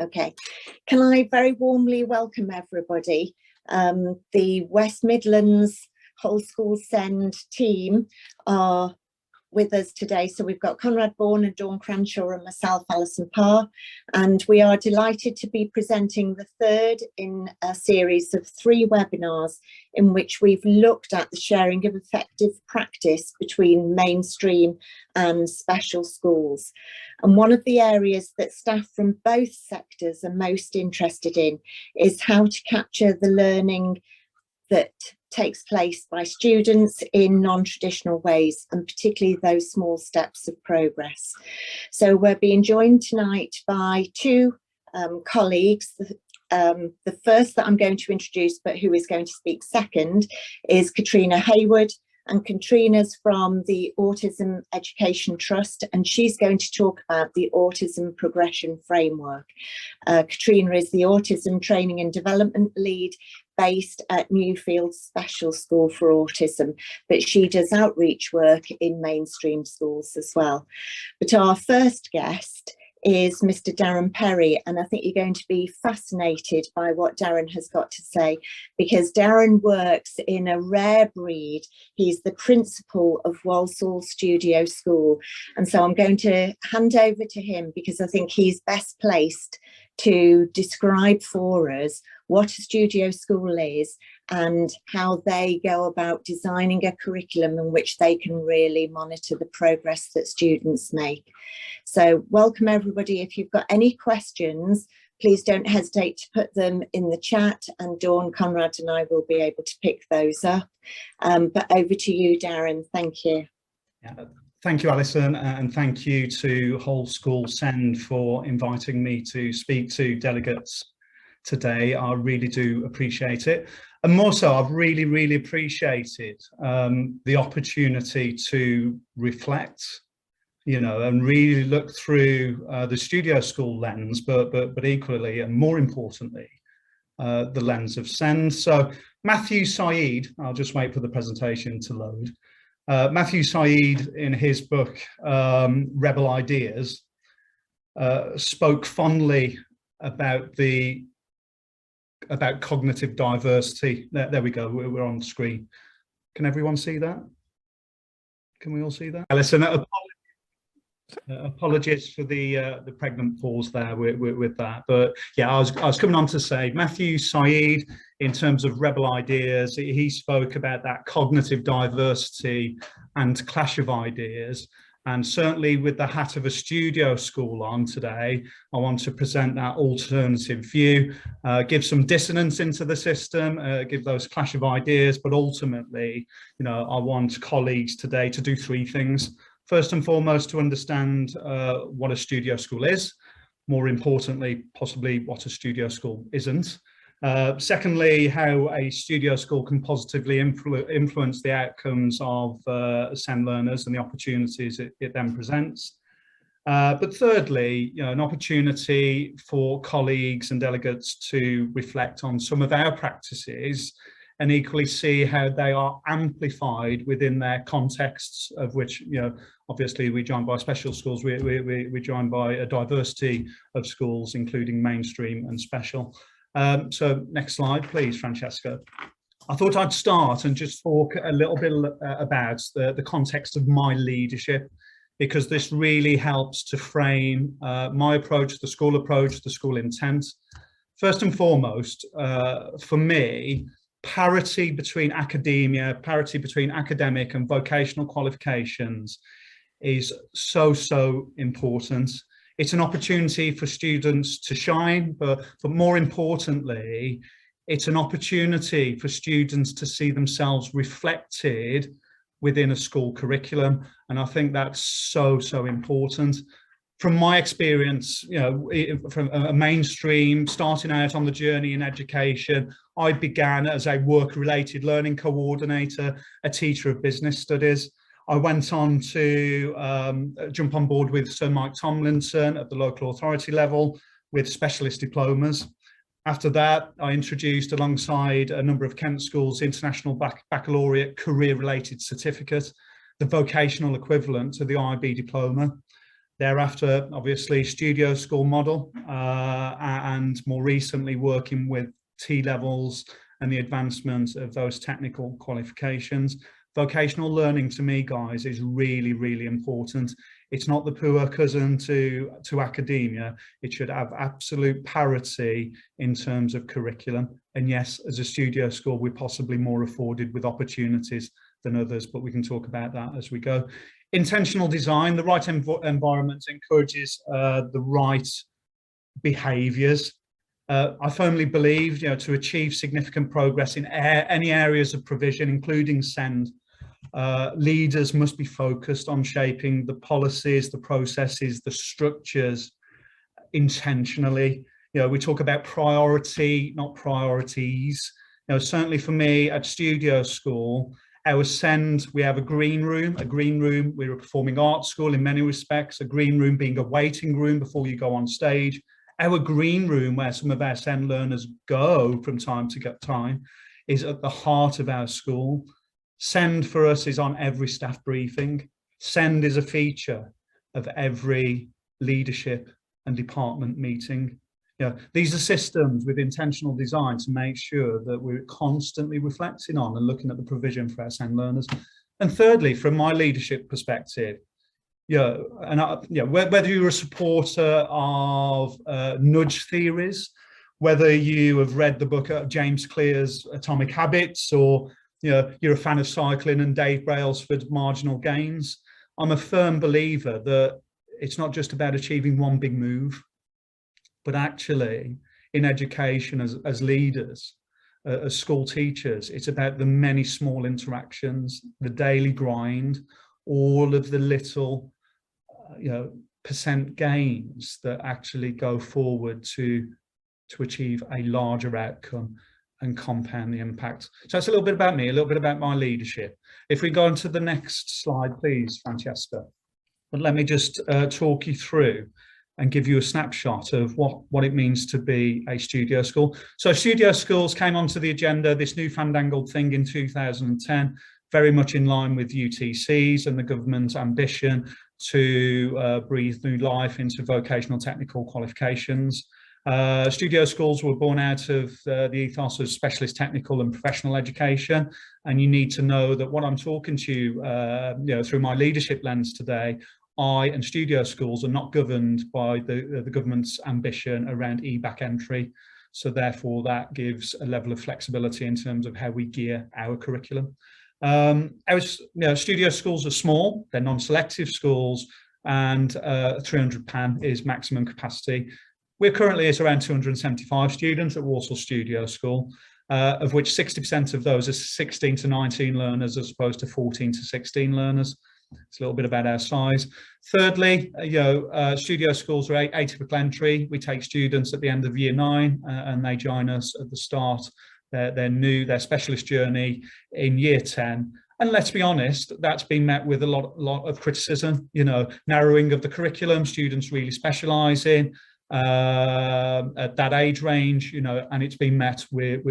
Okay, can I very warmly welcome everybody. The West Midlands Whole School Send team are with us today. So we've got Conrad Bourne and Dawn Cranshaw and myself, Alison Parr, and we are delighted to be presenting the third in a series of 3 webinars in which we've looked at the sharing of effective practice between mainstream and special schools. And one of the areas that staff from both sectors are most interested in is how to capture the learning that takes place by students in non-traditional ways, and particularly those small steps of progress. So we're being joined tonight by 2 colleagues. The first that I'm going to introduce, but who is going to speak second, is Katrina Haywood. And Katrina's from the Autism Education Trust, and she's going to talk about the Autism Progression Framework. Katrina is the Autism Training and Development Lead based at Newfield Special School for Autism, but she does outreach work in mainstream schools as well. But our first guest is Mr. Darren Perry, and I think you're going to be fascinated by what Darren has got to say, because Darren works in a rare breed. He's the principal of Walsall Studio School, and so I'm going to hand over to him because I think he's best placed to describe for us what a studio school is and how they go about designing a curriculum in which they can really monitor the progress that students make. So welcome everybody. If you've got any questions, please don't hesitate to put them in the chat, and Dawn, Conrad and I will be able to pick those up. But over to you, Darren. Thank you. Yeah. Thank you, Alison, and thank you to Whole School Send for inviting me to speak to delegates today. I really do appreciate it. And more so, I've really appreciated the opportunity to reflect, and really look through the studio school lens, but equally and more importantly, the lens of Send. So Matthew Said, I'll just wait for the presentation to load. Matthew Said, in his book, Rebel Ideas, spoke fondly about cognitive diversity. There we go, we're on screen. Can everyone see that? Can we all see that? Listen, apologies for the pregnant pause there with that, but yeah, I was coming on to say Matthew Said, in terms of Rebel Ideas, he spoke about that cognitive diversity and clash of ideas. And certainly with the hat of a studio school on today, I want to present that alternative view, give some dissonance into the system, give those clash of ideas, but ultimately, I want colleagues today to do 3 things. First and foremost, to understand what a studio school is. More importantly, possibly what a studio school isn't. Secondly, how a studio school can positively influence the outcomes of SEND learners and the opportunities it then presents. But thirdly, an opportunity for colleagues and delegates to reflect on some of our practices and equally see how they are amplified within their contexts, of which, obviously we're joined by special schools, we're joined by a diversity of schools, including mainstream and special. So next slide, please, Francesca. I thought I'd start and just talk a little bit about the context of my leadership, because this really helps to frame my approach, the school intent. First and foremost, for me, parity between academia, parity between academic and vocational qualifications is so important. It's an opportunity for students to shine, but more importantly, it's an opportunity for students to see themselves reflected within a school curriculum. And I think that's so important. From my experience, from a mainstream, starting out on the journey in education, I began as a work-related learning coordinator, a teacher of business studies. I went on to jump on board with Sir Mike Tomlinson at the local authority level with specialist diplomas. After that, I introduced, alongside a number of Kent schools, International Baccalaureate Career-Related Certificate, the vocational equivalent to the IB diploma. Thereafter, obviously, studio school model, and more recently working with T-levels and the advancement of those technical qualifications. Vocational learning, to me, guys, is really, really important. It's not the poor cousin to academia. It should have absolute parity in terms of curriculum. And yes, as a studio school, we're possibly more afforded with opportunities than others, but we can talk about that as we go. Intentional design, the right environment encourages the right behaviours. I firmly believe, to achieve significant progress in any areas of provision, including SEND, leaders must be focused on shaping the policies, the processes, the structures intentionally. We talk about priority, not priorities. Certainly for me at studio school, our SEND, we have a green room. We're a performing arts school in many respects, a green room being a waiting room before you go on stage. Our green room, where some of our SEND learners go from time to time, is at the heart of our school. SEND for us is on every staff briefing. SEND is a feature of every leadership and department meeting. These are systems with intentional design to make sure that we're constantly reflecting on and looking at the provision for our SEND learners. And thirdly, from my leadership perspective, whether you're a supporter of nudge theories, whether you have read the book of James Clear's Atomic Habits, or you're a fan of cycling and Dave Brailsford's Marginal Gains, I'm a firm believer that it's not just about achieving one big move, but actually in education as leaders, as school teachers, it's about the many small interactions, the daily grind, all of the little percent gains that actually go forward to achieve a larger outcome and compound the impact. So that's a little bit about me, a little bit about my leadership. If we go on to the next slide, please, Francesca. But let me just talk you through and give you a snapshot of what it means to be a studio school. So studio schools came onto the agenda, this new fandangled thing, in 2010, very much in line with UTCs and the government's ambition to breathe new life into vocational technical qualifications. Studio schools were born out of the ethos of specialist technical and professional education, and you need to know that what I'm talking to you, through my leadership lens today, I and studio schools are not governed by the government's ambition around EBAC entry. So therefore that gives a level of flexibility in terms of how we gear our curriculum. Our studio schools are small, they're non-selective schools, and 300 PAN is maximum capacity. We're currently at around 275 students at Walsall Studio School, of which 60% of those are 16 to 19 learners as opposed to 14 to 16 learners. It's a little bit about our size. Thirdly, studio schools are atypical entry. We take students at the end of year 9 and they join us at the start their specialist journey in year 10. And let's be honest, that's been met with a lot of criticism, narrowing of the curriculum, students really specialising at that age range, and it's been met with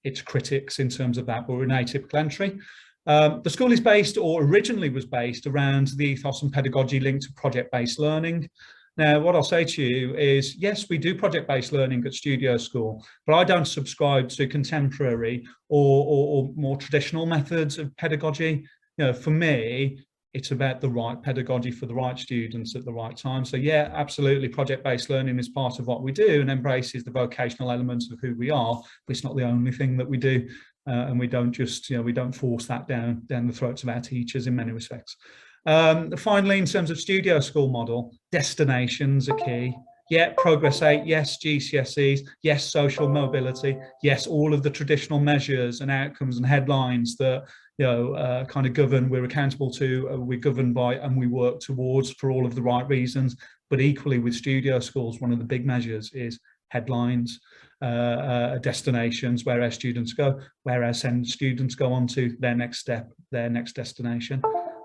its critics in terms of that. But we're an atypical entry. The school is based, or originally was based, around the ethos and pedagogy linked to project-based learning. Now, what I'll say to you is, yes, we do project-based learning at Studio School, but I don't subscribe to contemporary or more traditional methods of pedagogy. For me, it's about the right pedagogy for the right students at the right time. So yeah, absolutely, project-based learning is part of what we do and embraces the vocational elements of who we are, but it's not the only thing that we do. And we don't just, we don't force that down the throats of our teachers in many respects. Finally, in terms of studio school model, destinations are key. Yeah, Progress 8, yes, GCSEs, yes, social mobility, yes, all of the traditional measures and outcomes and headlines that kind of govern, we're accountable to, we're governed by, and we work towards for all of the right reasons. But equally with studio schools, one of the big measures is headlines, destinations, where our students go, where our SEND students go on to their next step, their next destination.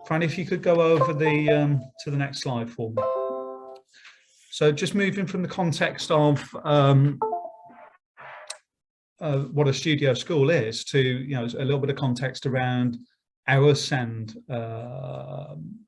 Fran, if you could go over to the next slide for me. So just moving from the context of what a studio school is to, a little bit of context around our SEND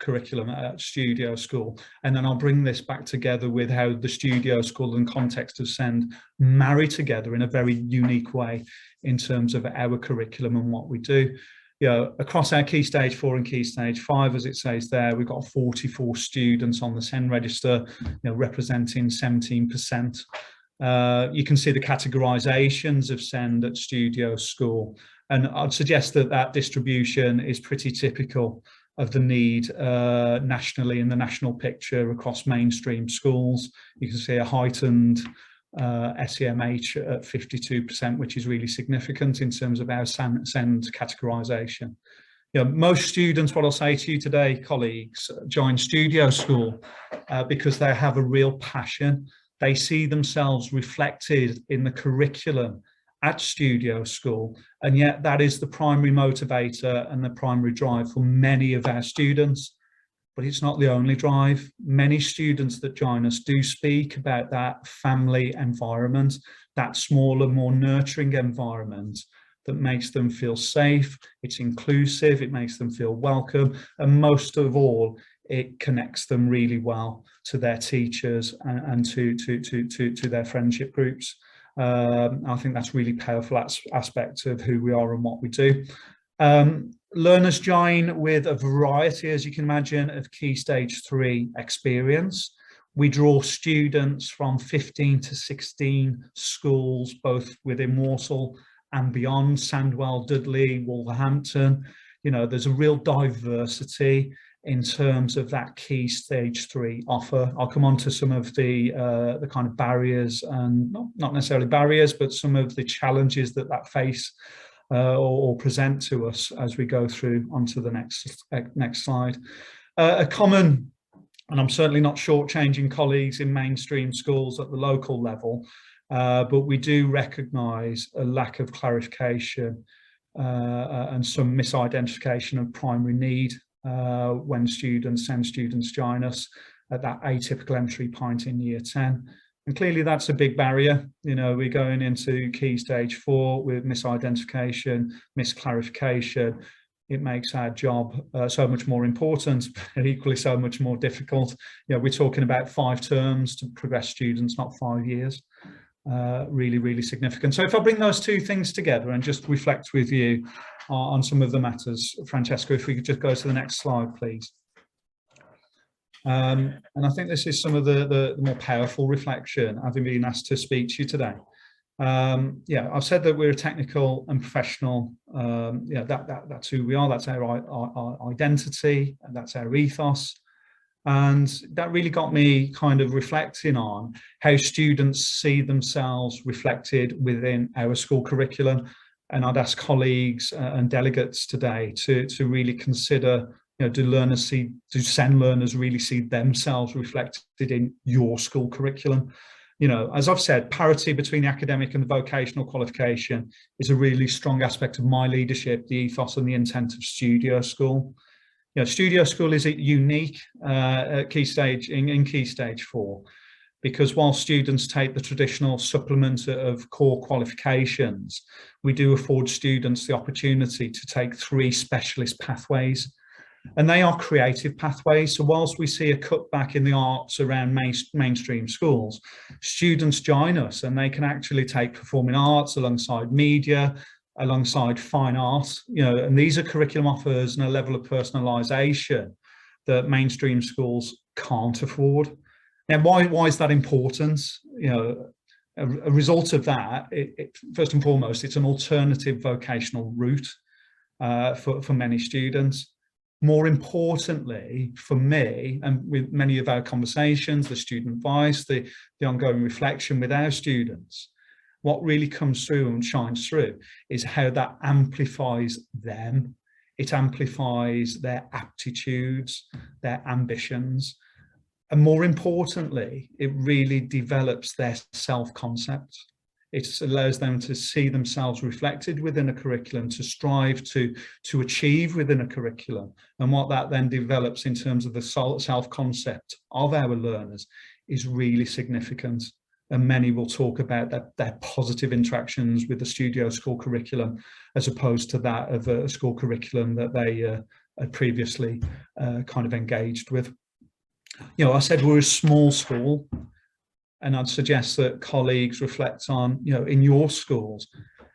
curriculum at Studio School, and then I'll bring this back together with how the Studio School and context of SEND marry together in a very unique way in terms of our curriculum and what we do. You know, across our Key Stage 4 and Key Stage 5, as it says there, we've got 44 students on the SEND register, you know, representing 17%. You can see the categorizations of SEND at Studio School, and I'd suggest that that distribution is pretty typical of the need nationally in the national picture across mainstream schools. You can see a heightened SEMH at 52%, which is really significant in terms of our SEND categorisation. You know, most students, what I'll say to you today, colleagues, join Studio School because they have a real passion. They see themselves reflected in the curriculum at Studio School, and yet that is the primary motivator and the primary drive for many of our students. But it's not the only drive. Many students that join us do speak about that family environment, that smaller, more nurturing environment that makes them feel safe, it's inclusive, it makes them feel welcome, and most of all, it connects them really well to their teachers and to their friendship groups. I think that's really powerful aspect of who we are and what we do. Learners join with a variety, as you can imagine, of Key Stage 3 experience. We draw students from 15 to 16 schools, both within Walsall and beyond, Sandwell, Dudley, Wolverhampton. You know, there's a real diversity in terms of that Key Stage 3 offer. I'll come on to some of the kind of barriers, and not necessarily barriers, but some of the challenges that face or present to us as we go through onto the next slide. A common, and I'm certainly not shortchanging colleagues in mainstream schools at the local level, but we do recognise a lack of clarification and some misidentification of primary need when SEND students join us at that atypical entry point in year 10. And clearly that's a big barrier. You know, we're going into Key Stage 4 with misidentification, misclarification. It makes our job so much more important, and equally so much more difficult. You know, we're talking about 5 terms to progress students, not 5 years. Really, really significant. So if I bring those two things together and just reflect with you on some of the matters, Francesca, if we could just go to the next slide, please. And I think this is some of the more powerful reflection, having been asked to speak to you today. Yeah, I've said that we're a technical and professional. Yeah, that's who we are. That's our identity, and that's our ethos. And that really got me kind of reflecting on how students see themselves reflected within our school curriculum. And I'd ask colleagues and delegates today to really consider, you know, do SEND learners really see themselves reflected in your school curriculum? You know, as I've said, parity between the academic and the vocational qualification is a really strong aspect of my leadership, the ethos and the intent of Studio School. You know, Studio School is unique at Key Stage in Key Stage 4, because while students take the traditional supplement of core qualifications, we do afford students the opportunity to take 3 specialist pathways, and they are creative pathways. So whilst we see a cutback in the arts around mainstream schools, students join us and they can actually take performing arts alongside media, alongside fine art, you know, and these are curriculum offers and a level of personalisation that mainstream schools can't afford. Now, why is that important? You know, a result of that, first and foremost, it's an alternative vocational route for many students. More importantly, for me, and with many of our conversations, the student voice, the ongoing reflection with our students, what really comes through and shines through is how that amplifies them. It amplifies their aptitudes, their ambitions, and more importantly, it really develops their self-concept. It allows them to see themselves reflected within a curriculum, to strive to achieve within a curriculum. And what that then develops in terms of the self-concept of our learners is really significant. And many will talk about their positive interactions with the Studio School curriculum, as opposed to that of a school curriculum that had previously kind of engaged with. You know, I said we're a small school, and I'd suggest that colleagues reflect on, you know, in your schools,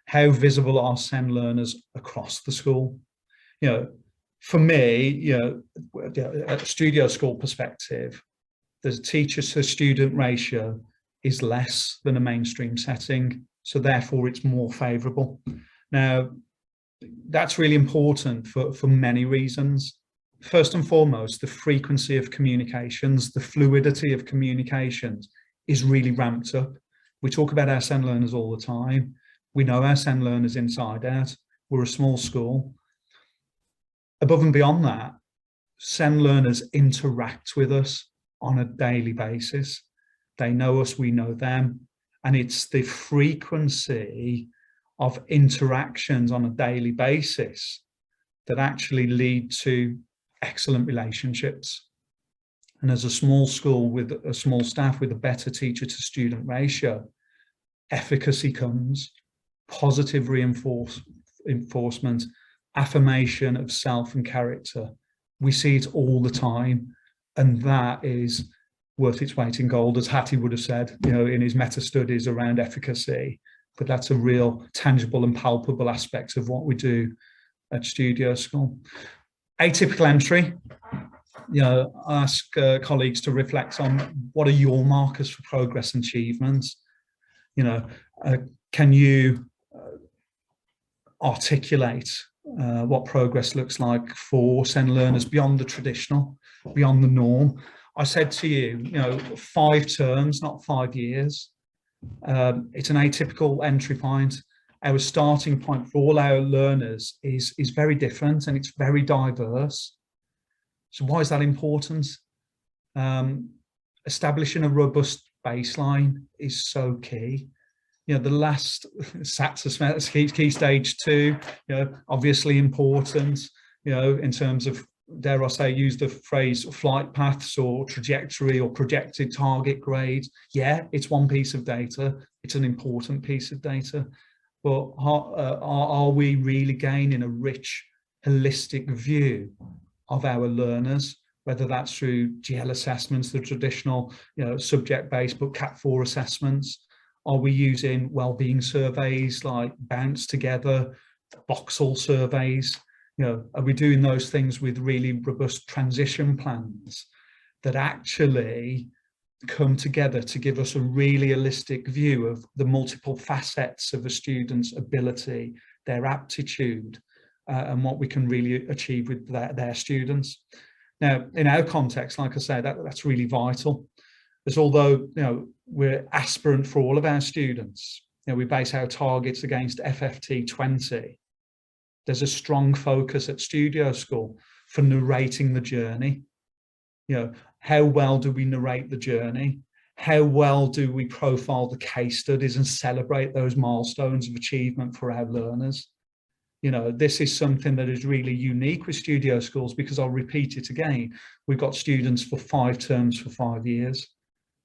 how visible are SEND learners across the school? You know, for me, you know, at a studio school perspective, the teacher to student ratio is less than a mainstream setting, so therefore it's more favourable. Now, that's really important for many reasons. First and foremost, the frequency of communications, the fluidity of communications is really ramped up. We talk about our SEND learners all the time. We know our SEND learners inside out. We're a small school. Above and beyond that, SEND learners interact with us on a daily basis. They know us, we know them. And it's the frequency of interactions on a daily basis that actually lead to excellent relationships. And as a small school with a small staff with a better teacher to student ratio, efficacy comes, positive reinforcement, affirmation of self and character. We see it all the time, and that is worth its weight in gold, as Hattie would have said, you know, in his meta studies around efficacy. But that's a real tangible and palpable aspect of what we do at Studio School. Atypical entry. You know, I ask colleagues to reflect on what are your markers for progress and achievements. You know, can you articulate what progress looks like for SEND learners beyond the traditional, beyond the norm? I said to you, you know, 5 terms, not 5 years. It's an atypical entry point. Our starting point for all our learners is very different, and it's very diverse. So why is that important? Establishing a robust baseline is so key. You know, the last SATs, key stage 2, you know, obviously important, you know, in terms of, dare I say, use the phrase flight paths or trajectory or projected target grade. Yeah, it's one piece of data. It's an important piece of data. But are we really gaining a rich, holistic view of our learners, whether that's through GL assessments, the traditional, you know, subject-based but Cat4 assessments? Are we using wellbeing surveys like Bounce Together, Boxall surveys? You know, are we doing those things with really robust transition plans that actually come together to give us a really holistic view of the multiple facets of a student's ability, their aptitude, and what we can really achieve with their students? Now, in our context, like I say, that's really vital. Because although, you know, we're aspirant for all of our students, you know, we base our targets against FFT 20. There's a strong focus at Studio School for narrating the journey. You know, how well do we narrate the journey? How well do we profile the case studies and celebrate those milestones of achievement for our learners? You know, this is something that is really unique with Studio Schools, because I'll repeat it again, we've got students for 5 terms for 5 years.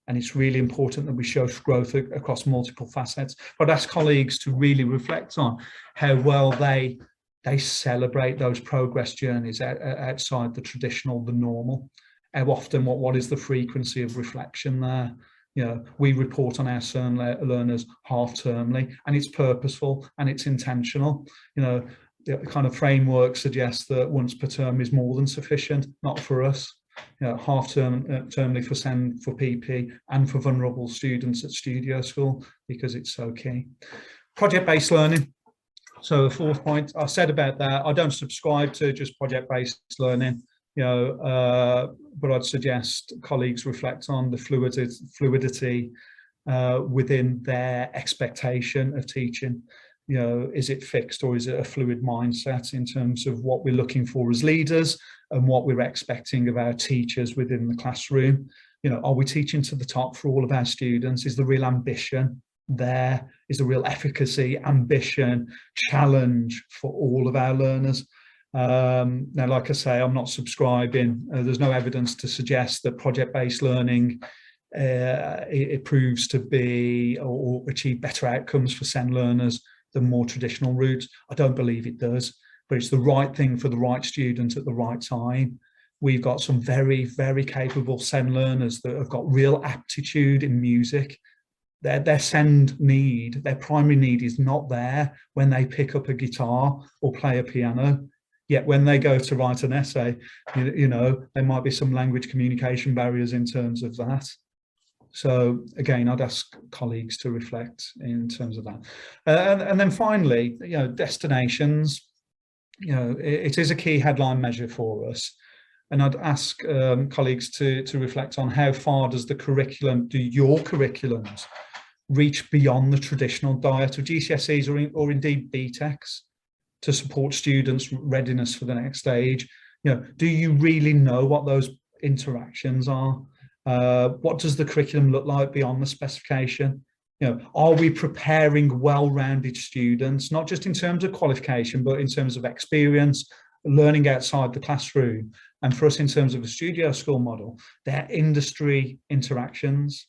And it's really important that we show growth across multiple facets. But ask colleagues to really reflect on how well they celebrate those progress journeys outside the traditional, the normal. How often, what is the frequency of reflection there? You know, we report on our SEND learners half-termly, and it's purposeful and it's intentional. You know, the kind of framework suggests that once per term is more than sufficient, not for us. You know, half-termly for SEND, for PP, and for vulnerable students at Studio School, because it's so key. Project-based learning. So the 4th point I said about that, I don't subscribe to just project-based learning, you know, but I'd suggest colleagues reflect on the fluidity within their expectation of teaching. You know, is it fixed, or is it a fluid mindset in terms of what we're looking for as leaders and what we're expecting of our teachers within the classroom? You know, are we teaching to the top for all of our students? Is the real ambition there? Is the real efficacy, ambition, challenge for all of our learners? Now, like I say, I'm not subscribing. There's no evidence to suggest that project-based learning it proves to be or achieve better outcomes for SEND learners than more traditional routes. I don't believe it does. but it's the right thing for the right student at the right time. We've got some very, very capable SEND learners that have got real aptitude in music. Their SEND need, their primary need is not there when they pick up a guitar or play a piano. Yet when they go to write an essay, you know, there might be some language communication barriers in terms of that. So again, I'd ask colleagues to reflect in terms of that. And then finally, you know, destinations, you know, it is a key headline measure for us. And I'd ask colleagues to reflect on how far does the curriculum, do your curriculums reach beyond the traditional diet of GCSEs or indeed BTECs to support students' readiness for the next stage? You know, do you really know what those interactions are? What does the curriculum look like beyond the specification? You know, are we preparing well-rounded students, not just in terms of qualification, but in terms of experience, learning outside the classroom? And for us, in terms of a studio school model, their industry interactions.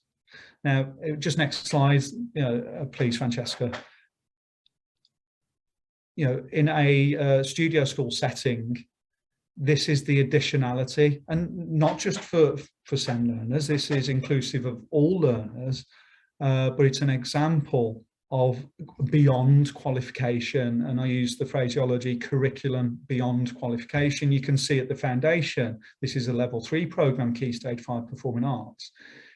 Now, just next slide, you know, please, Francesca. You know, in a studio school setting, this is the additionality, and not just for SEND learners, this is inclusive of all learners, but it's an example of beyond qualification. And I use the phraseology curriculum beyond qualification. You can see at the foundation, this is a level 3 program, Key Stage 5 Performing Arts,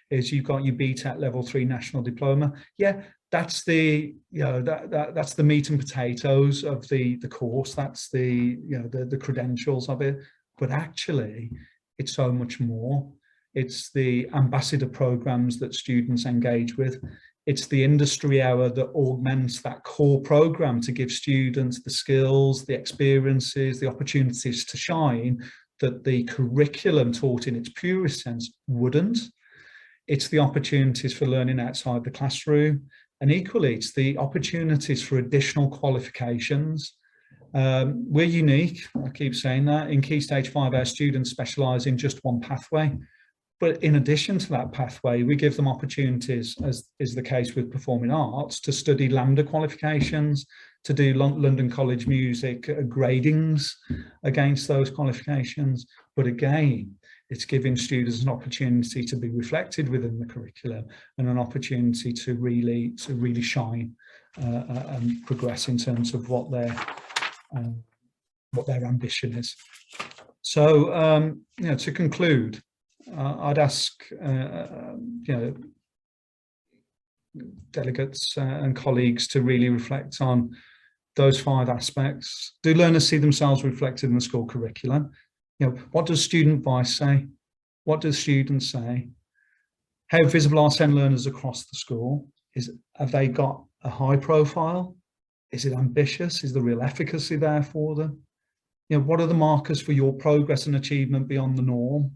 is you've got your BTEC level 3 national diploma. Yeah, that's the, you know, that's the meat and potatoes of the course. That's the, you know, the credentials of it. But actually, it's so much more. It's the ambassador programs that students engage with. It's the industry hour that augments that core program to give students the skills, the experiences, the opportunities to shine that the curriculum taught in its purest sense wouldn't. It's the opportunities for learning outside the classroom. And equally, it's the opportunities for additional qualifications. We're unique, I keep saying that. In Key Stage 5, our students specialise in just one pathway. But in addition to that pathway, we give them opportunities, as is the case with performing arts, to study LAMDA qualifications, to do London College Music gradings against those qualifications. But again, it's giving students an opportunity to be reflected within the curriculum and an opportunity to really shine and progress in terms of what their ambition is. So, you know, to conclude, I'd ask, you know, delegates and colleagues to really reflect on those 5 aspects. Do learners see themselves reflected in the school curriculum? You know, what does student voice say? What do students say? How visible are SEND learners across the school? Have they got a high profile? Is it ambitious? Is there real efficacy there for them? You know, what are the markers for your progress and achievement beyond the norm?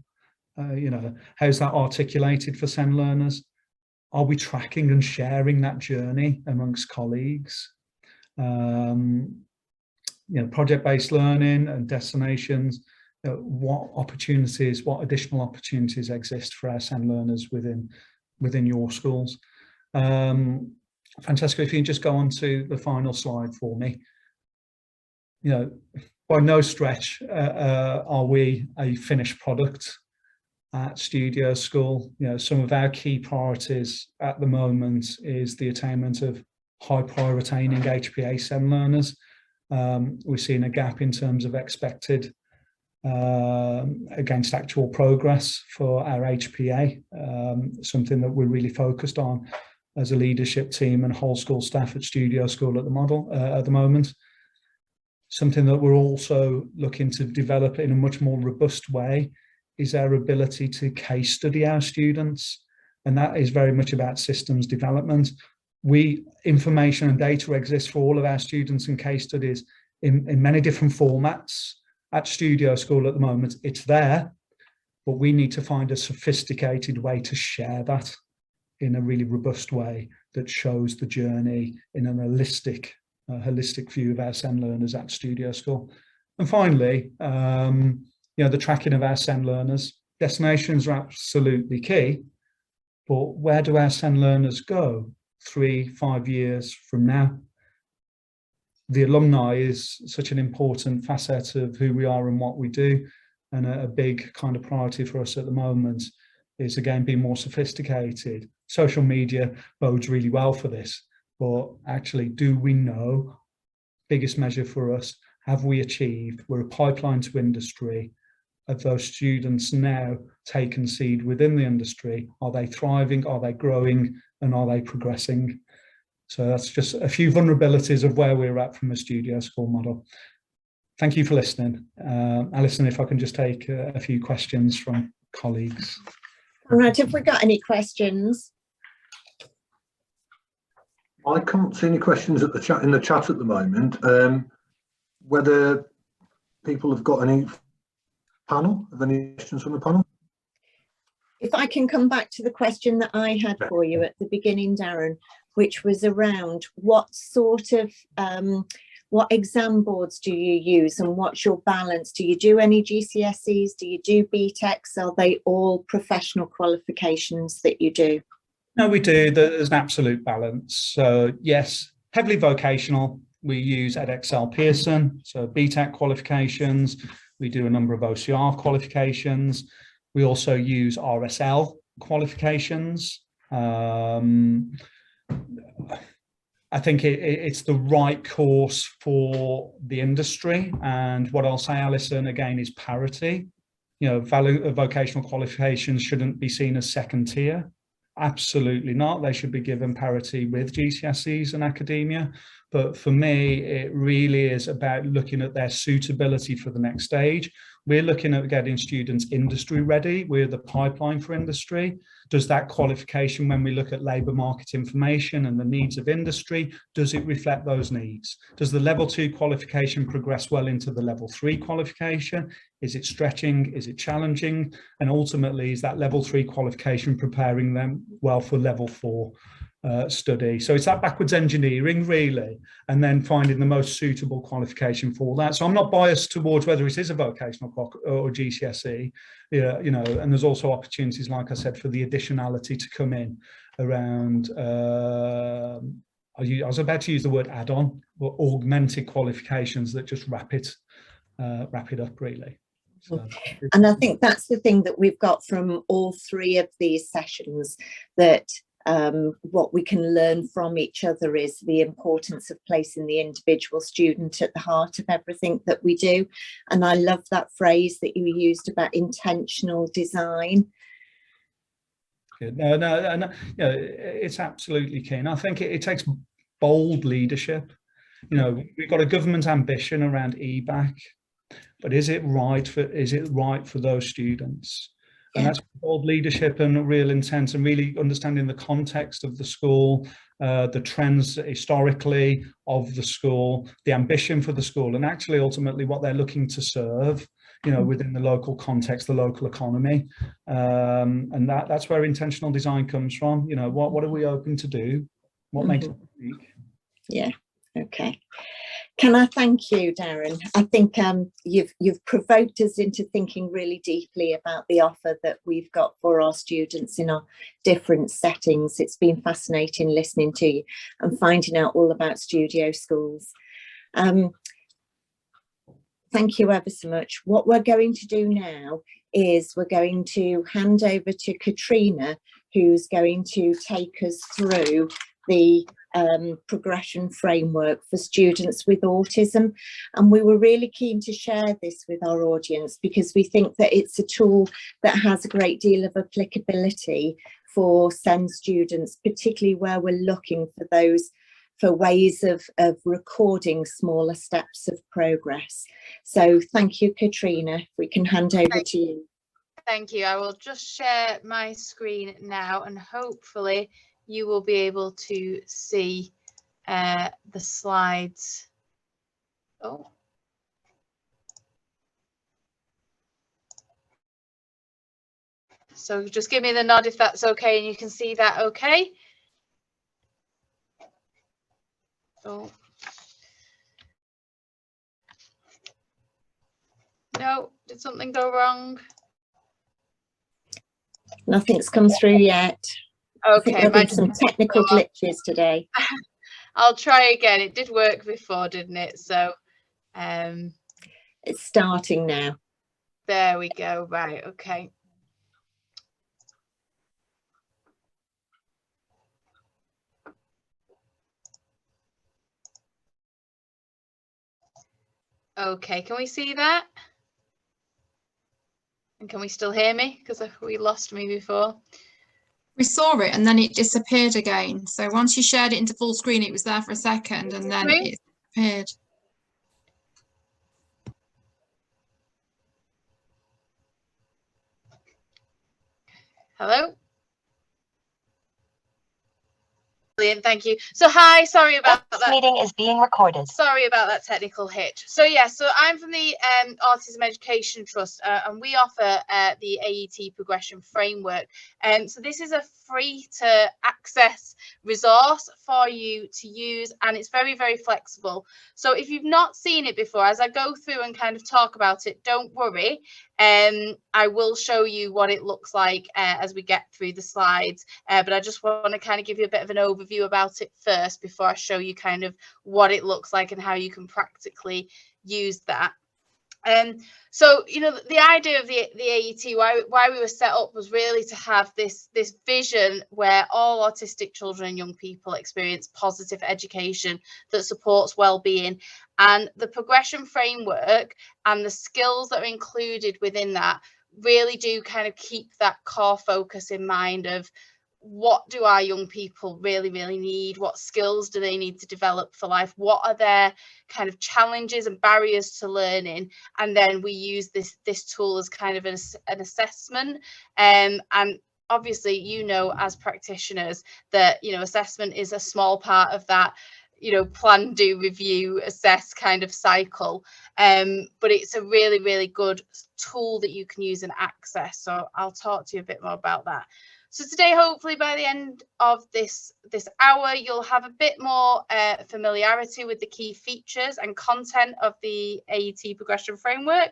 You know, how's that articulated for SEND learners? Are we tracking and sharing that journey amongst colleagues? You know, project-based learning and destinations. You know, what opportunities, what additional opportunities exist for our SEND learners within your schools? Francesca, if you can just go on to the final slide for me. You know, by no stretch are we a finished product at Studio School. You know, some of our key priorities at the moment is the attainment of high prior attaining HPA SEND learners. We're seeing a gap in terms of expected against actual progress for our HPA, something that we're really focused on as a leadership team and whole school staff at Studio School at the moment. Something that we're also looking to develop in a much more robust way is our ability to case study our students, and that is very much about systems development. Information and data exists for all of our students and case studies in many different formats at Studio School at the moment. It's there, but we need to find a sophisticated way to share that in a really robust way that shows the journey in an holistic view of our SEND learners at Studio School. And finally, you know, the tracking of our SEND learners. Destinations are absolutely key, but where do our SEND learners go 3-5 years from now? the alumni is such an important facet of who we are and what we do. And a big kind of priority for us at the moment is, again, being more sophisticated. Social media bodes really well for this, but actually, do we know? Biggest measure for us, have we achieved? We're a pipeline to industry. Have those students now taken seed within the industry? Are they thriving? Are they growing? And are they progressing? So that's just a few vulnerabilities of where we're at from a studio school model. Thank you for listening. Alison, if I can just take a few questions from colleagues. All right, have we got any questions? I can't see any questions in the chat at the moment. Whether people have got any panel, have any questions from the panel? If I can come back to the question that I had for you at the beginning, Darren, which was around what sort of what exam boards do you use and what's your balance? Do you do any GCSEs? Do you do BTECs? Are they all professional qualifications that you do? No, we do. There's an absolute balance. So yes, heavily vocational. We use Edexcel Pearson, so BTEC qualifications. We do a number of OCR qualifications. We also use RSL qualifications. I think it's the right course for the industry. And what I'll say, Alison, again, is parity. You know, vocational qualifications shouldn't be seen as second tier. Absolutely not. They should be given parity with GCSEs and academia. But for me, it really is about looking at their suitability for the next stage. We're looking at getting students industry ready. We're the pipeline for industry. Does that qualification, when we look at labour market information and the needs of industry, does it reflect those needs? Does the level 2 qualification progress well into the level 3 qualification? Is it stretching? Is it challenging? And ultimately, is that level 3 qualification preparing them well for level 4 study? So it's that backwards engineering, really, and then finding the most suitable qualification for that. So I'm not biased towards whether it is a vocational or GCSE, you know, and there's also opportunities, like I said, for the additionality to come in around, I was about to use the word add-on, or augmented qualifications that just wrap it up, really. So. And I think that's the thing that we've got from all three of these sessions, that what we can learn from each other is the importance of placing the individual student at the heart of everything that we do. And I love that phrase that you used about intentional design. Good. No, you know, it's absolutely key. And I think it takes bold leadership. You know, we've got a government ambition around EBAC, but is it right for those students? And that's bold leadership and real intent, and really understanding the context of the school, the trends historically of the school, the ambition for the school, and actually ultimately what they're looking to serve, you know, within the local context, the local economy. And that's where intentional design comes from. You know, what are we open to do? What makes it unique? Yeah, okay. Can I thank you, Darren? I think you've provoked us into thinking really deeply about the offer that we've got for our students in our different settings. It's been fascinating listening to you and finding out all about studio schools. Thank you ever so much. What we're going to do now is we're going to hand over to Katrina, who's going to take us through the progression framework for students with autism. And we were really keen to share this with our audience because we think that it's a tool that has a great deal of applicability for SEND students, particularly where we're looking for ways of recording smaller steps of progress. So thank you, Katrina. If we can hand over to you. Thank you. I will just share my screen now, and hopefully you will be able to see the slides. Oh. So just give me the nod if that's okay and you can see that okay. Oh. No, did something go wrong? Nothing's come through yet. Okay, I think some technical glitches today. I'll try again. It did work before, didn't it? So it's starting now. There we go. Right, okay. Okay, can we see that? And can we still hear me? Because we lost me before. We saw it and then it disappeared again. So once you shared it into full screen, it was there for a second and then it disappeared. Hello? Brilliant, thank you. So hi, sorry about that. This meeting is being recorded. Sorry about that technical hitch. So yeah, so I'm from the Autism Education Trust and we offer the Aet Progression Framework. So this is a free to access resource for you to use, and it's very, very flexible. So if you've not seen it before, as I go through and kind of talk about it, don't worry. I will show you what it looks like as we get through the slides, but I just want to kind of give you a bit of an overview about it first before I show you kind of what it looks like and how you can practically use that. So, you know, the idea of the AET, why we were set up was really to have this vision where all autistic children and young people experience positive education that supports well-being, and the progression framework and the skills that are included within that really do kind of keep that core focus in mind of what do our young people really, really need? What skills do they need to develop for life? What are their kind of challenges and barriers to learning? And then we use this tool as kind of an assessment. And obviously, you know, as practitioners that, you know, assessment is a small part of that, you know, plan, do, review, assess kind of cycle. But it's a really, really good tool that you can use and access. So I'll talk to you a bit more about that. So today, hopefully by the end of this hour, you'll have a bit more familiarity with the key features and content of the AET Progression Framework.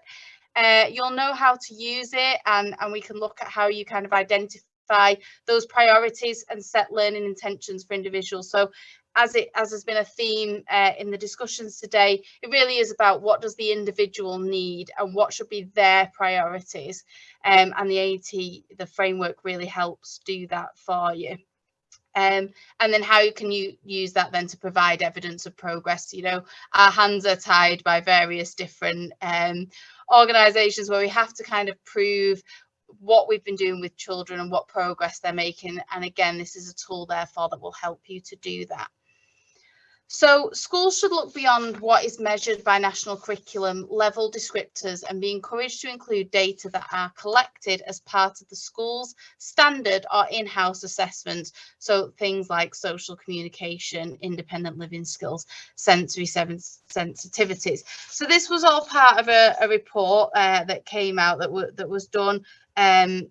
You'll know how to use it, and we can look at how you kind of identify those priorities and set learning intentions for individuals. So as has been a theme in the discussions today, it really is about what does the individual need and what should be their priorities. And the AET, the framework, really helps do that for you. And then how can you use that then to provide evidence of progress? You know, our hands are tied by various different organisations where we have to kind of prove what we've been doing with children and what progress they're making. And again, this is a tool, therefore, that will help you to do that. So schools should look beyond what is measured by national curriculum level descriptors and be encouraged to include data that are collected as part of the school's standard or in-house assessments. So things like social communication, independent living skills, sensory sensitivities. So this was all part of a report that came out that was done. And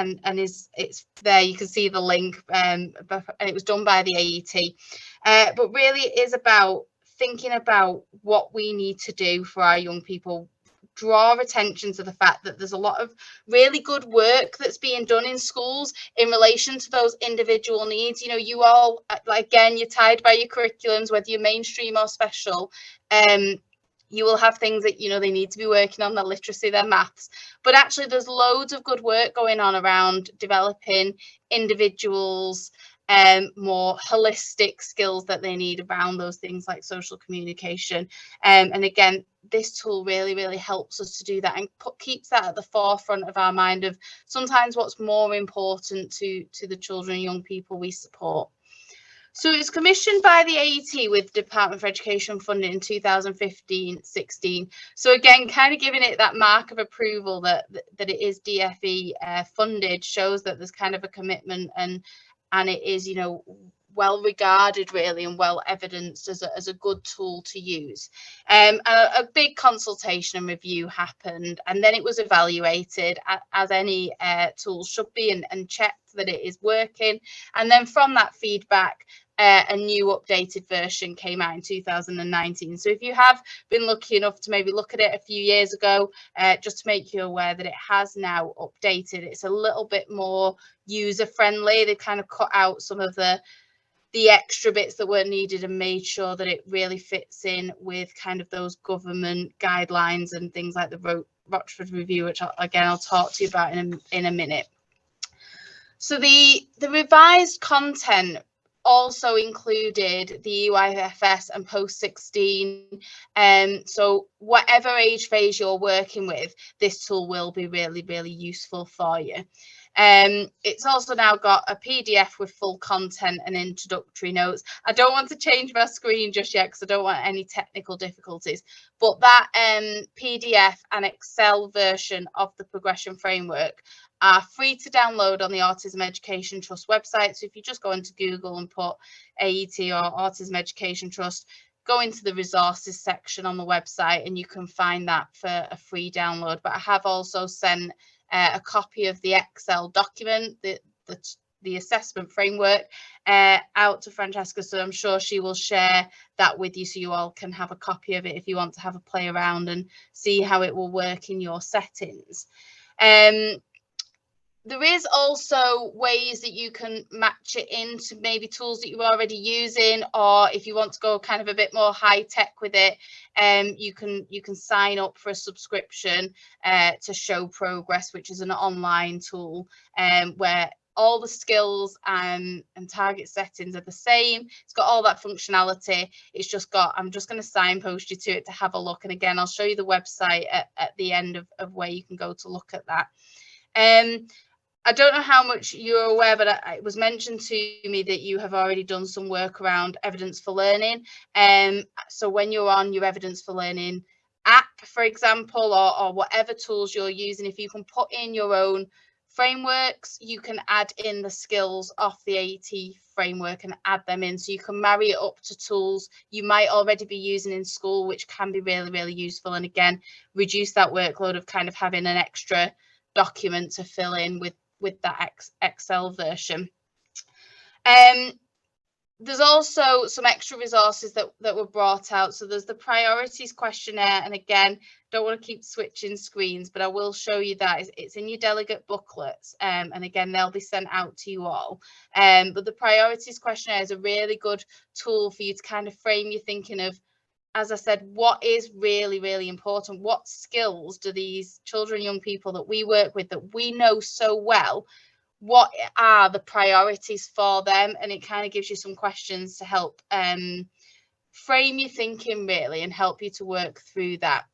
it's there, you can see the link, and it was done by the AET, but really it is about thinking about what we need to do for our young people, draw attention to the fact that there's a lot of really good work that's being done in schools in relation to those individual needs. You know, you all, again, you're tied by your curriculums, whether you're mainstream or special. You will have things that, you know, they need to be working on, their literacy, their maths, but actually there's loads of good work going on around developing individuals more holistic skills that they need around those things like social communication. And again, this tool really, really helps us to do that and keeps that at the forefront of our mind of sometimes what's more important to the children and young people we support. So it was commissioned by the AET with Department for Education funding in 2015-16. So again, kind of giving it that mark of approval that it is DFE funded shows that there's kind of a commitment and it is, you know, well regarded really and well evidenced as a good tool to use. A big consultation and review happened, and then it was evaluated as any tool should be and checked that it is working. And then from that feedback, a new updated version came out in 2019. So if you have been lucky enough to maybe look at it a few years ago, just to make you aware that it has now updated. It's a little bit more user friendly. They kind of cut out some of the the extra bits that weren't needed and made sure that it really fits in with kind of those government guidelines and things like the Rochford Review, which I'll talk to you about in a minute. So the revised content also included the EYFS and post-16. So whatever age phase you're working with, this tool will be really, really useful for you. It's also now got a PDF with full content and introductory notes. I don't want to change my screen just yet because I don't want any technical difficulties, but that PDF and Excel version of the progression framework are free to download on the Autism Education Trust website. So if you just go into Google and put AET or Autism Education Trust, go into the resources section on the website and you can find that for a free download. But I have also sent a copy of the Excel document, the assessment framework, out to Francesca, so I'm sure she will share that with you so you all can have a copy of it if you want to have a play around and see how it will work in your settings. There is also ways that you can match it into maybe tools that you're already using, or if you want to go kind of a bit more high tech with it, you can sign up for a subscription to Show Progress, which is an online tool where all the skills and target settings are the same. It's got all that functionality. It's just got, I'm just going to signpost you to it to have a look. And again, I'll show you the website at the end of where you can go to look at that. I don't know how much you're aware, but it was mentioned to me that you have already done some work around evidence for learning. So when you're on your evidence for learning app, for example, or whatever tools you're using, if you can put in your own frameworks, you can add in the skills off the AET framework and add them in. So you can marry it up to tools you might already be using in school, which can be really, really useful. And again, reduce that workload of kind of having an extra document to fill in with that Excel version. There's also some extra resources that were brought out. So there's the priorities questionnaire, and again, don't want to keep switching screens, but I will show you that it's in your delegate booklets, and again, they'll be sent out to you all. But the priorities questionnaire is a really good tool for you to kind of frame your thinking of, as I said, what is really, really important? What skills do these children, young people that we work with, that we know so well, what are the priorities for them? And it kind of gives you some questions to help frame your thinking really and help you to work through that.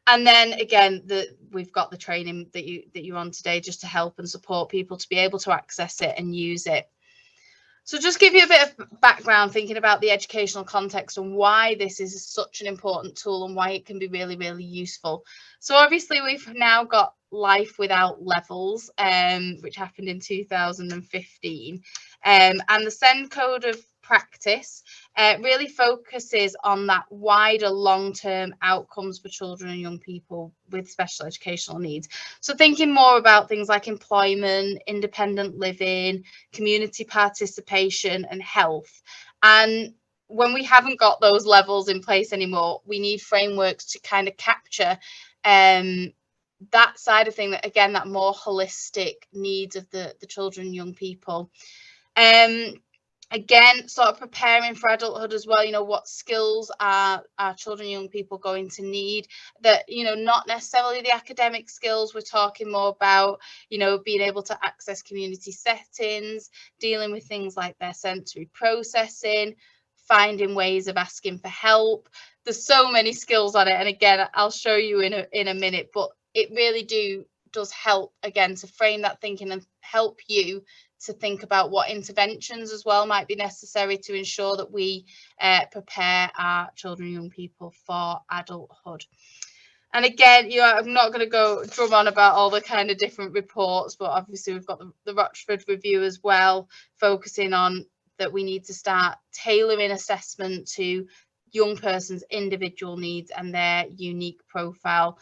And then again, we've got the training that you're on today just to help and support people to be able to access it and use it. So just give you a bit of background thinking about the educational context and why this is such an important tool and why it can be really, really useful. So obviously we've now got Life Without Levels, which happened in 2015. And the SEND Code of Practice really focuses on that wider long-term outcomes for children and young people with special educational needs. So thinking more about things like employment, independent living, community participation and health. And when we haven't got those levels in place anymore, we need frameworks to kind of capture that side of thing, that again, that more holistic needs of the children and young people. Again, sort of preparing for adulthood as well, you know, what skills are our children and young people going to need, that, you know, not necessarily the academic skills. We're talking more about, you know, being able to access community settings, dealing with things like their sensory processing, finding ways of asking for help. There's so many skills on it. And again, I'll show you in a minute, but it really does help, again, to frame that thinking and help you to think about what interventions as well might be necessary to ensure that we prepare our children and young people for adulthood. And again, you know, I'm not going to go drum on about all the kind of different reports, but obviously we've got the Rochford Review as well, focusing on that we need to start tailoring assessment to young person's individual needs and their unique profile.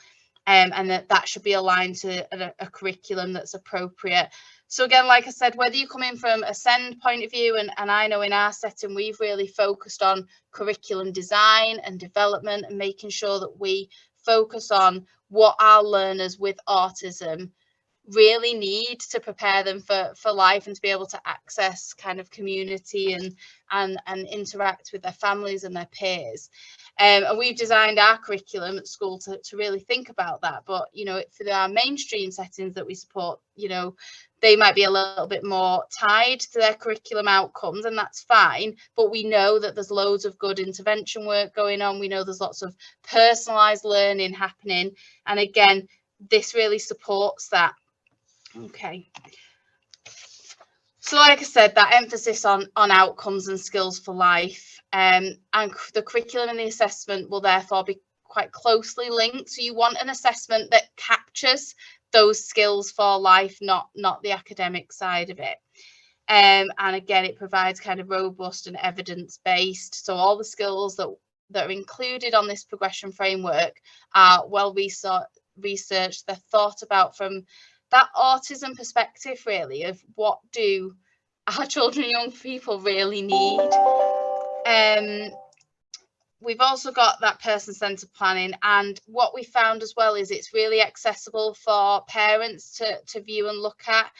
And that should be aligned to a curriculum that's appropriate. So again, like I said, whether you come in from a SEND point of view, and I know in our setting, we've really focused on curriculum design and development and making sure that we focus on what our learners with autism really need to prepare them for life and to be able to access kind of community and interact with their families and their peers. And we've designed our curriculum at school to really think about that. But, you know, for our mainstream settings that we support, you know, they might be a little bit more tied to their curriculum outcomes, and that's fine. But we know that there's loads of good intervention work going on. We know there's lots of personalised learning happening. And again, this really supports that. Okay. So like I said, that emphasis on outcomes and skills for life, and the curriculum and the assessment will therefore be quite closely linked. So you want an assessment that captures those skills for life, not the academic side of it. And again, it provides kind of robust and evidence-based. So all the skills that are included on this progression framework are well researched. They're thought about from that autism perspective, really, of what do our children and young people really need. We've also got that person-centered planning, and what we found as well is it's really accessible for parents to view and look at.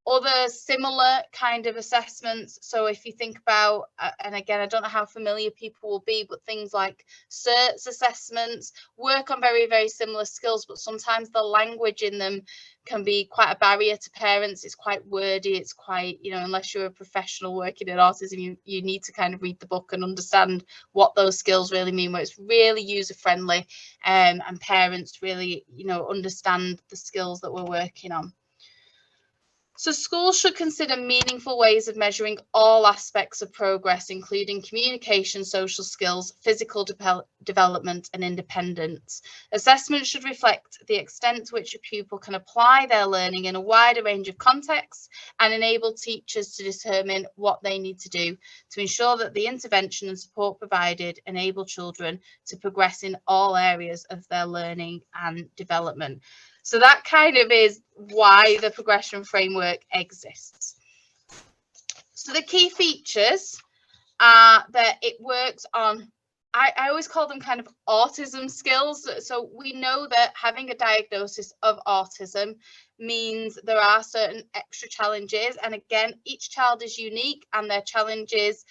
Other similar kind of assessments, so if you think about, and again, I don't know how familiar people will be, but things like CERTS assessments work on very, very similar skills, but sometimes the language in them can be quite a barrier to parents. It's quite wordy, it's quite, you know, unless you're a professional working in autism, you need to kind of read the book and understand what those skills really mean, where it's really user-friendly, and parents really, you know, understand the skills that we're working on. So schools should consider meaningful ways of measuring all aspects of progress, including communication, social skills, physical development and independence. Assessment should reflect the extent to which a pupil can apply their learning in a wider range of contexts and enable teachers to determine what they need to do to ensure that the intervention and support provided enable children to progress in all areas of their learning and development. So that kind of is why the progression framework exists. So the key features are that it works on, I always call them kind of autism skills. So we know that having a diagnosis of autism means there are certain extra challenges. And again, each child is unique and their challenges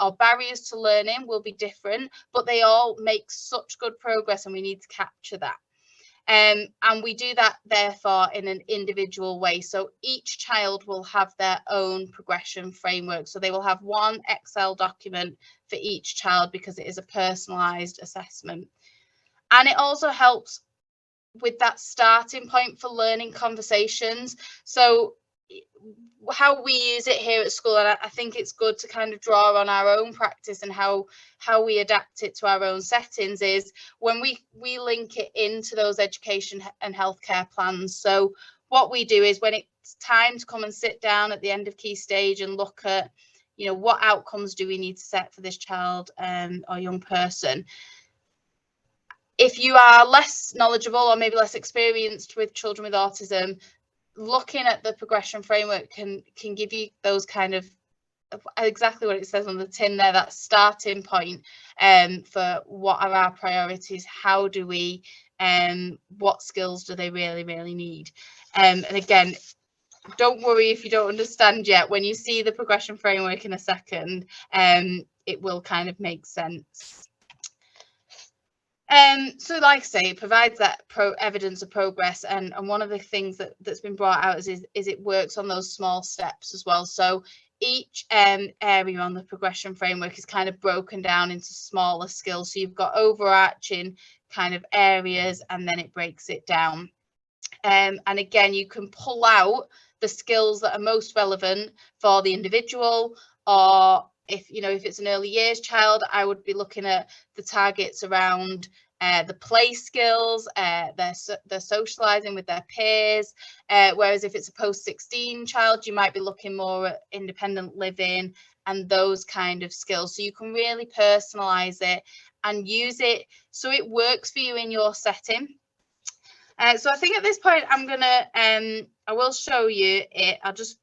or barriers to learning will be different, but they all make such good progress and we need to capture that. And we do that, therefore, in an individual way. So each child will have their own progression framework. So they will have one Excel document for each child because it is a personalised assessment. And it also helps with that starting point for learning conversations. So how we use it here at school, and I think it's good to kind of draw on our own practice and how we adapt it to our own settings, is when we link it into those education and healthcare plans. So what we do is when it's time to come and sit down at the end of key stage and look at, you know, what outcomes do we need to set for this child or young person. If you are less knowledgeable or maybe less experienced with children with autism, looking at the progression framework can give you those kind of exactly what it says on the tin there, that starting point for what are our priorities, how do we, what skills do they really need. And again, don't worry if you don't understand yet. When you see the progression framework in a second, it will kind of make sense. So like I say, it provides that evidence of progress, and one of the things that's been brought out is it works on those small steps as well. So each area on the progression framework is kind of broken down into smaller skills. So you've got overarching kind of areas, and then it breaks it down. And again, you can pull out the skills that are most relevant for the individual, or if it's an early years child, I would be looking at the targets around the play skills, their socializing with their peers, whereas if it's a post-16 child, you might be looking more at independent living and those kind of skills. So you can really personalize it and use it so it works for you in your setting. So I think at this point I'm gonna I will show you it. I'll just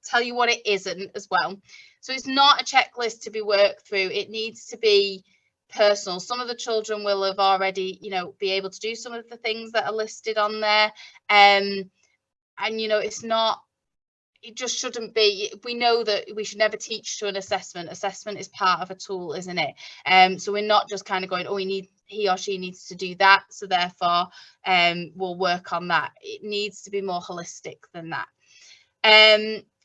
tell you what it isn't as well. So it's not a checklist to be worked through. It needs to be personal. Some of the children will have already, you know, be able to do some of the things that are listed on there. And, you know, it's not, it just shouldn't be, we know that we should never teach to an assessment. Assessment is part of a tool, isn't it? So we're not just kind of going, oh, he or she needs to do that, so therefore we'll work on that. It needs to be more holistic than that.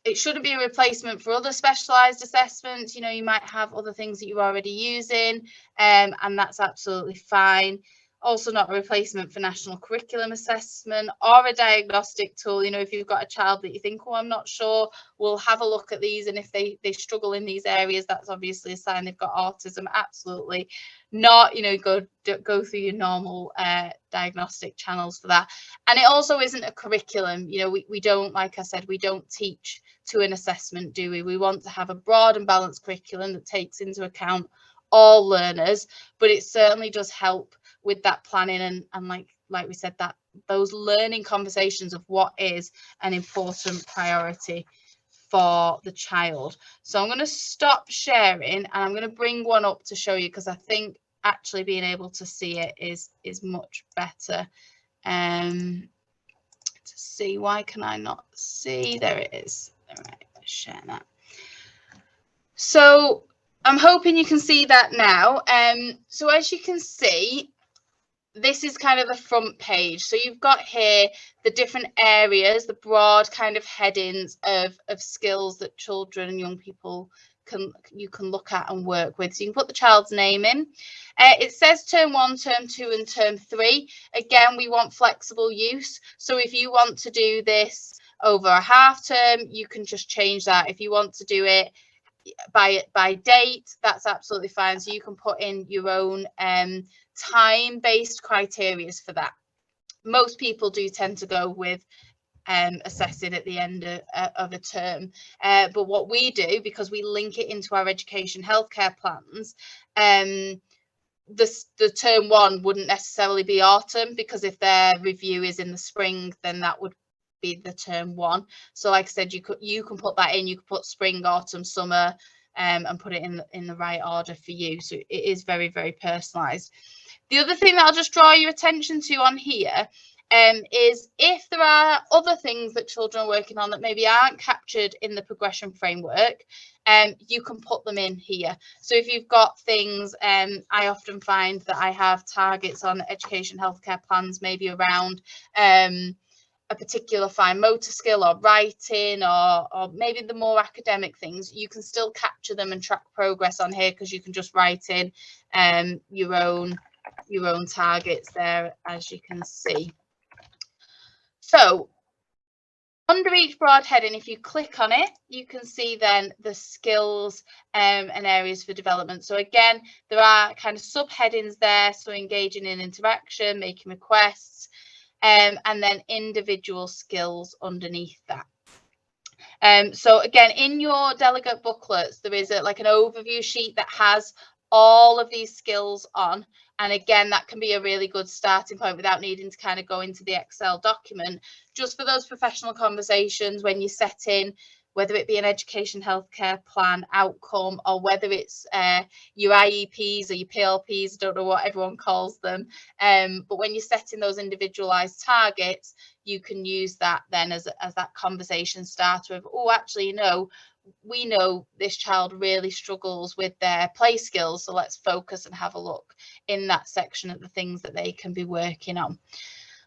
It shouldn't be a replacement for other specialised assessments. You know, you might have other things that you're already using, and that's absolutely fine. Also not a replacement for national curriculum assessment or a diagnostic tool. You know, if you've got a child that you think, oh, I'm not sure, we'll have a look at these, and if they struggle in these areas, that's obviously a sign they've got autism. Absolutely not. You know, go through your normal diagnostic channels for that. And it also isn't a curriculum. You know, we don't, like I said, we don't teach to an assessment, do we? We want to have a broad and balanced curriculum that takes into account all learners, but it certainly does help with that planning and like we said, that those learning conversations of what is an important priority for the child. So I'm going to stop sharing and I'm going to bring one up to show you, because I think actually being able to see it is much better. To see, why can I not see? There it is. All right, let's share that. So I'm hoping you can see that now. So as you can see, this is kind of the front page. So you've got here the different areas, the broad kind of headings of skills that children and young people can look at and work with. So you can put the child's name in. It says term 1, term 2 and term 3. Again, we want flexible use. So if you want to do this over a half term, you can just change that. If you want to do it by date, that's absolutely fine. So you can put in your own time-based criteria for that. Most people do tend to go with assessing at the end of a term, but what we do, because we link it into our education healthcare plans, the term 1 wouldn't necessarily be autumn, because if their review is in the spring, then that would be the term 1. So like I said, you can put that in. You could put spring, autumn, summer, and put it in the right order for you. So it is very, very personalized. The other thing that I'll just draw your attention to on here is if there are other things that children are working on that maybe aren't captured in the progression framework, you can put them in here. So if you've got things, I often find that I have targets on education healthcare plans, maybe around a particular fine motor skill or writing, or maybe the more academic things, you can still capture them and track progress on here, because you can just write in your own targets there, as you can see. So under each broad heading, if you click on it, you can see then the skills and areas for development. So again, there are kind of subheadings there. So engaging in interaction, making requests, and then individual skills underneath that. So again, in your delegate booklets, there is like an overview sheet that has all of these skills on. And again, that can be a really good starting point without needing to kind of go into the Excel document, just for those professional conversations when you're setting, whether it be an education healthcare plan outcome, or whether it's your IEPs or your PLPs, I don't know what everyone calls them. But when you're setting those individualized targets, you can use that then as that conversation starter of, oh, actually, you know, we know this child really struggles with their play skills, so let's focus and have a look in that section at the things that they can be working on.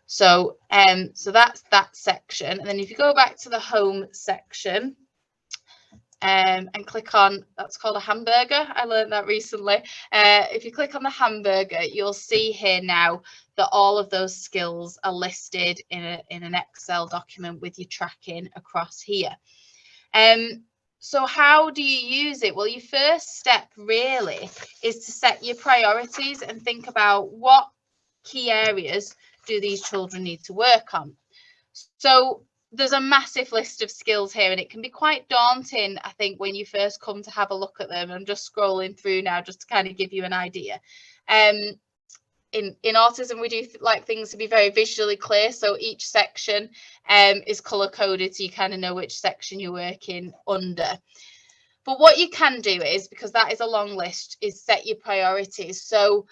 So so that's that section. And then if you go back to the home section and click on, that's called a hamburger, I learned that recently. If you click on the hamburger, you'll see here now that all of those skills are listed in an Excel document with your tracking across here. So how do you use it? Well, your first step really is to set your priorities and think about what key areas do these children need to work on. So there's a massive list of skills here, and it can be quite daunting, I think, when you first come to have a look at them. I'm just scrolling through now just to kind of give you an idea. In autism, we do like things to be very visually clear, so each section is color coded, so you kind of know which section you're working under. But what you can do is, because that is a long list, is set your priorities. So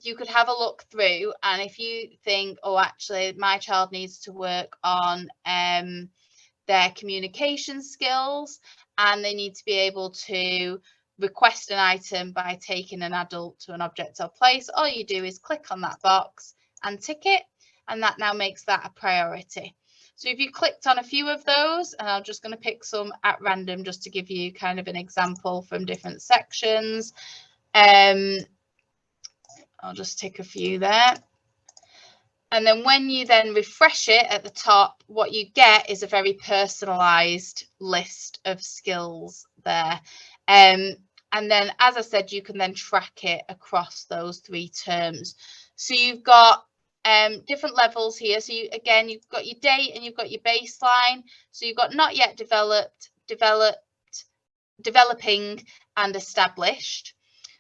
you could have a look through, and if you think, oh, actually my child needs to work on their communication skills, and they need to be able to request an item by taking an adult to an object or place, all you do is click on that box and tick it, and that now makes that a priority. So if you clicked on a few of those, and I'm just going to pick some at random just to give you kind of an example from different sections. I'll just tick a few there. And then when you then refresh it at the top, what you get is a very personalized list of skills there. And then, as I said, you can then track it across those 3 terms. So you've got different levels here. So you've got your date and you've got your baseline. So you've got not yet developed, developing, and established.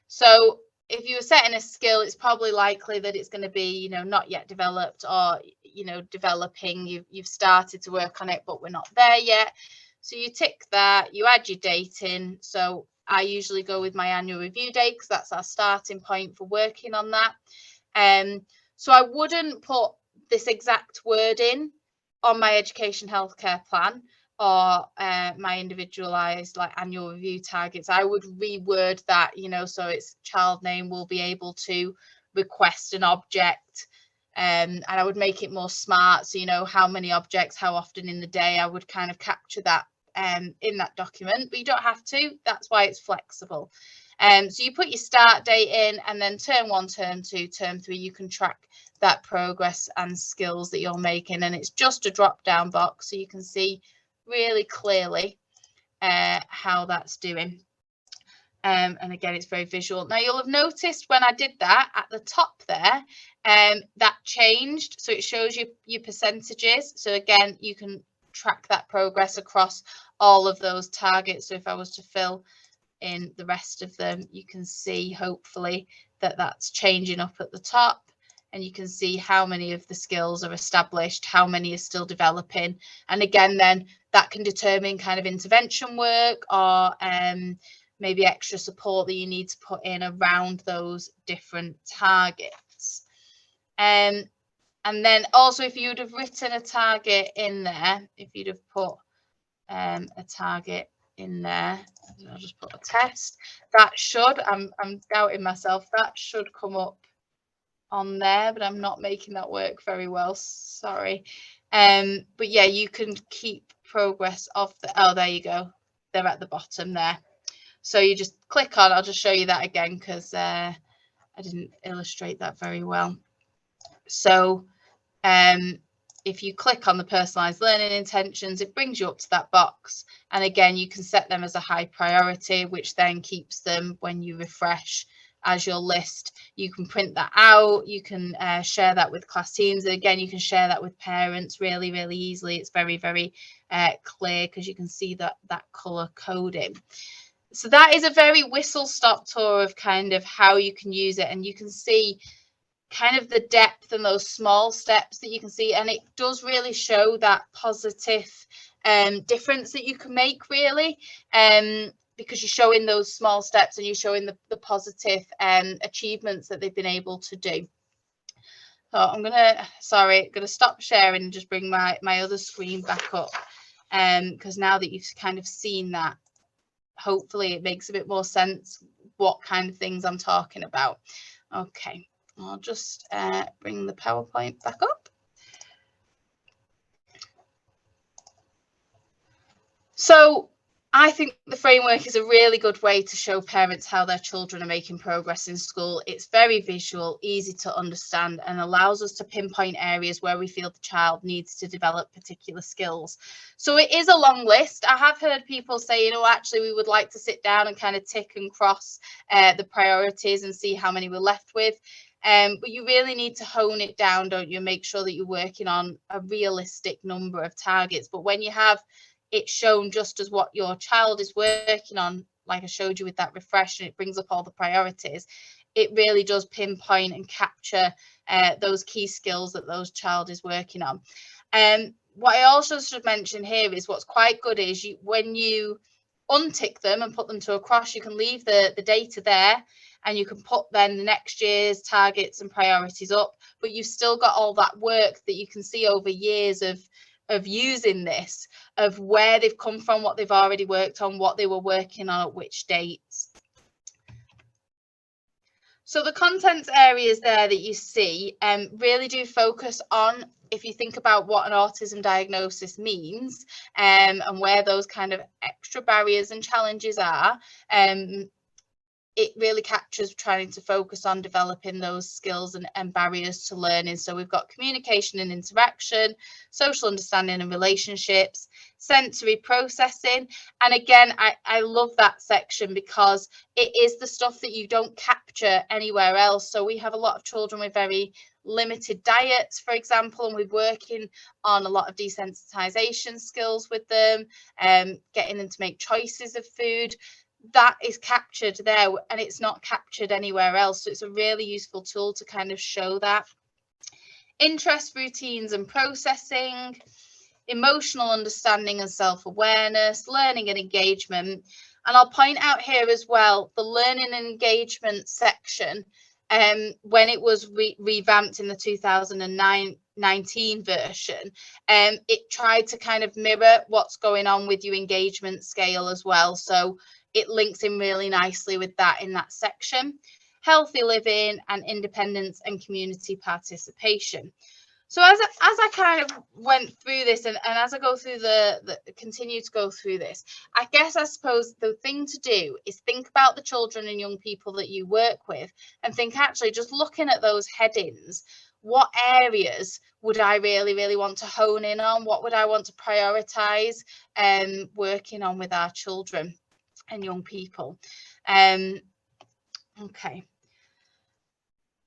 So if you were setting a skill, it's probably likely that it's going to be, you know, not yet developed, or, you know, developing. You've started to work on it, but we're not there yet. So you tick that, you add your date in. So I usually go with my annual review date because that's our starting point for working on that. So I wouldn't put this exact word in on my education healthcare plan or my individualized like annual review targets. I would reword that, you know, so it's child name will be able to request an object, and I would make it more smart. So, you know, how many objects, how often in the day, I would kind of capture that in that document, but you don't have to. That's why it's flexible. So you put your start date in, and then term 1, term 2, term 3, you can track that progress and skills that you're making, and it's just a drop down box so you can see really clearly how that's doing. And again, it's very visual. Now you'll have noticed when I did that at the top there, that changed, so it shows you your percentages. So again, you can track that progress across all of those targets. So if I was to fill in the rest of them, you can see hopefully that that's changing up at the top, and you can see how many of the skills are established, how many are still developing. And again, then that can determine kind of intervention work or maybe extra support that you need to put in around those different targets. And then also, if you'd have written a target in there, if you'd have put a target in there, I'll just put a test, that should, I'm doubting myself, that should come up on there, but I'm not making that work very well, sorry. But yeah, you can keep progress of the, oh, there you go, they're at the bottom there. So you just click on, I'll just show you that again because I didn't illustrate that very well. So if you click on the personalized learning intentions, it brings you up to that box, and again you can set them as a high priority, which then keeps them when you refresh as your list. You can print that out, you can share that with class teams, and again you can share that with parents really easily. It's very clear because you can see that color coding. So that is a very whistle-stop tour of kind of how you can use it, and you can see kind of the depth and those small steps that you can see, and it does really show that positive difference that you can make really, because you're showing those small steps and you're showing the positive achievements that they've been able to do. So I'm gonna stop sharing and just bring my other screen back up, because now that you've kind of seen that, hopefully it makes a bit more sense what kind of things I'm talking about. Okay, I'll just bring the PowerPoint back up. So I think the framework is a really good way to show parents how their children are making progress in school. It's very visual, easy to understand, and allows us to pinpoint areas where we feel the child needs to develop particular skills. So it is a long list. I have heard people say, you know, actually we would like to sit down and kind of tick and cross the priorities and see how many we're left with. But you really need to hone it down, don't you? Make sure that you're working on a realistic number of targets. But when you have it's shown just as what your child is working on, like I showed you with that refresh, and it brings up all the priorities, it really does pinpoint and capture those key skills that those child is working on. What I also should mention here is what's quite good is when you untick them and put them to a cross. You can leave the data there, and you can put then the next year's targets and priorities up, but you've still got all that work that you can see over years of using this, of where they've come from, what they've already worked on, what they were working on at which dates. So the contents areas there that you see really do focus on, if you think about what an autism diagnosis means, and where those kind of extra barriers and challenges are, it really captures trying to focus on developing those skills and barriers to learning. So we've got communication and interaction, social understanding and relationships, sensory processing. And again, I love that section because it is the stuff that you don't capture anywhere else. So we have a lot of children with very limited diets, for example, and we're working on a lot of desensitization skills with them, getting them to make choices of food. That is captured there, and it's not captured anywhere else. So it's a really useful tool to kind of show that. Interest, routines and processing, emotional understanding and self-awareness, learning and engagement. And I'll point out here as well, the learning and engagement section, when it was revamped in the 2019 version, it tried to kind of mirror what's going on with your engagement scale as well. So it links in really nicely with that in that section. Healthy living and independence and community participation. So as I kind of went through this, and as I go through continue to go through this, I suppose the thing to do is think about the children and young people that you work with, and think, actually, just looking at those headings, what areas would I really, really want to hone in on? What would I want to prioritize working on with our children and young people? Okay.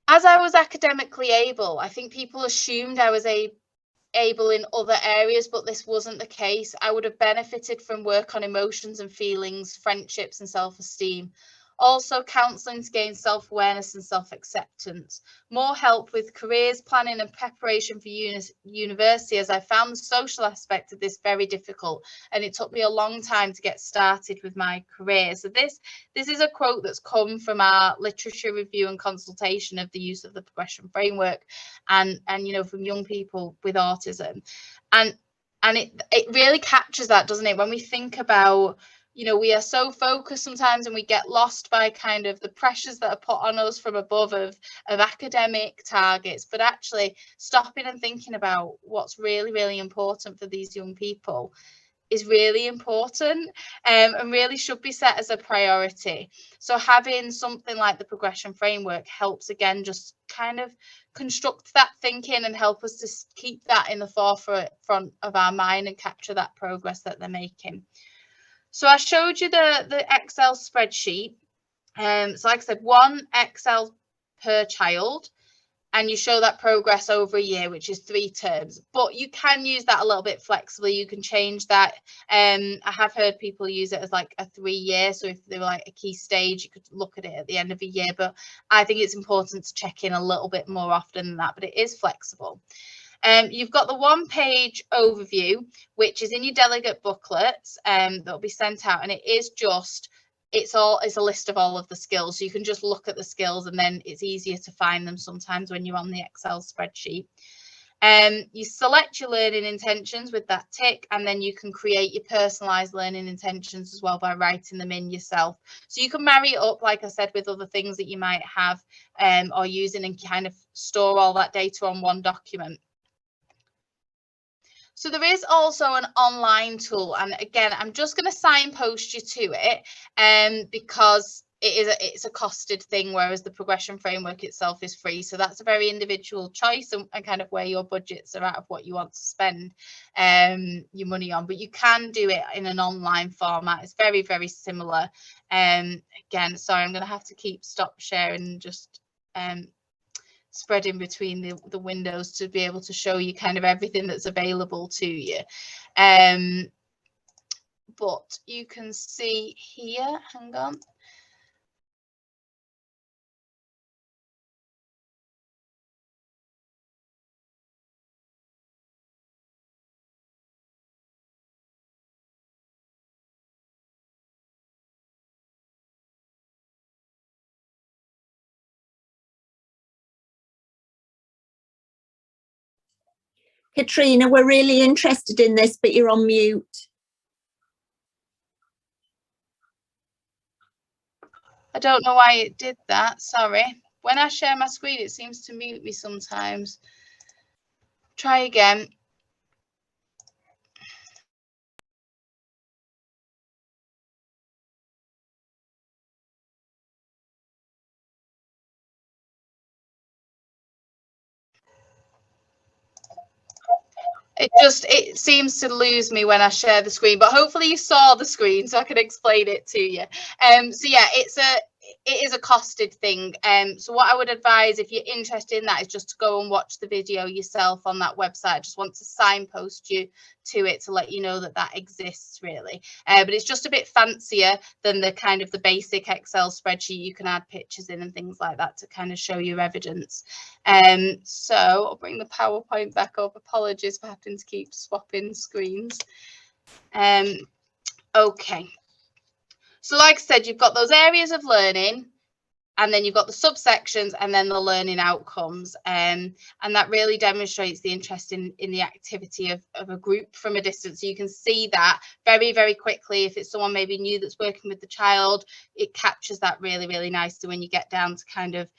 As I was academically able, I think people assumed I was able in other areas, but this wasn't the case. I would have benefited from work on emotions and feelings, friendships and self-esteem. Also, counselling to gain self-awareness and self-acceptance. More help with careers planning and preparation for university, as I found the social aspect of this very difficult, and it took me a long time to get started with my career. So this is a quote that's come from our literature review and consultation of the use of the progression framework, and you know, from young people with autism, and it really captures that, doesn't it? When we think about, you know, we are so focused sometimes and we get lost by kind of the pressures that are put on us from above of academic targets, but actually stopping and thinking about what's really, really important for these young people is really important, and really should be set as a priority. So having something like the progression framework helps, again, just kind of construct that thinking and help us to keep that in the forefront of our mind and capture that progress that they're making. So I showed you the Excel spreadsheet. So like I said, one Excel per child, and you show that progress over a year, which is 3 terms. But you can use that a little bit flexibly. You can change that. I have heard people use it as like a 3-year. So if they were like a key stage, you could look at it at the end of a year. But I think it's important to check in a little bit more often than that, but it is flexible. You've got the 1-page overview, which is in your delegate booklets, that will be sent out, and it is just, it's a list of all of the skills. So you can just look at the skills, and then it's easier to find them sometimes when you're on the Excel spreadsheet. You select your learning intentions with that tick, and then you can create your personalized learning intentions as well by writing them in yourself. So you can marry it up, like I said, with other things that you might have or using, and kind of store all that data on one document. So there is also an online tool, and again, I'm just going to signpost you to it, because it's a costed thing, whereas the progression framework itself is free. So that's a very individual choice, and kind of where your budgets are at of what you want to spend your money on. But you can do it in an online format. It's very, very similar. Again, sorry, I'm going to have to stop sharing and just spreading between the windows to be able to show you kind of everything that's available to you. But you can see here, hang on. Katrina, we're really interested in this, but you're on mute. I don't know why it did that, sorry. When I share my screen, it seems to mute me sometimes. Try again. It seems to lose me when I share the screen, but hopefully you saw the screen so I can explain it to you. So yeah, it is a costed thing. So what I would advise if you're interested in that is just to go and watch the video yourself on that website. I just want to signpost you to it to let you know that that exists really. But it's just a bit fancier than the kind of the basic Excel spreadsheet. You can add pictures in and things like that to kind of show your evidence. So I'll bring the PowerPoint back up. Apologies for having to keep swapping screens. Okay. So like I said, you've got those areas of learning, and then you've got the subsections, and then the learning outcomes. And that really demonstrates the interest in the activity of a group from a distance. So you can see that very, very quickly. If it's someone maybe new that's working with the child, it captures that really, really nicely when you get down to kind of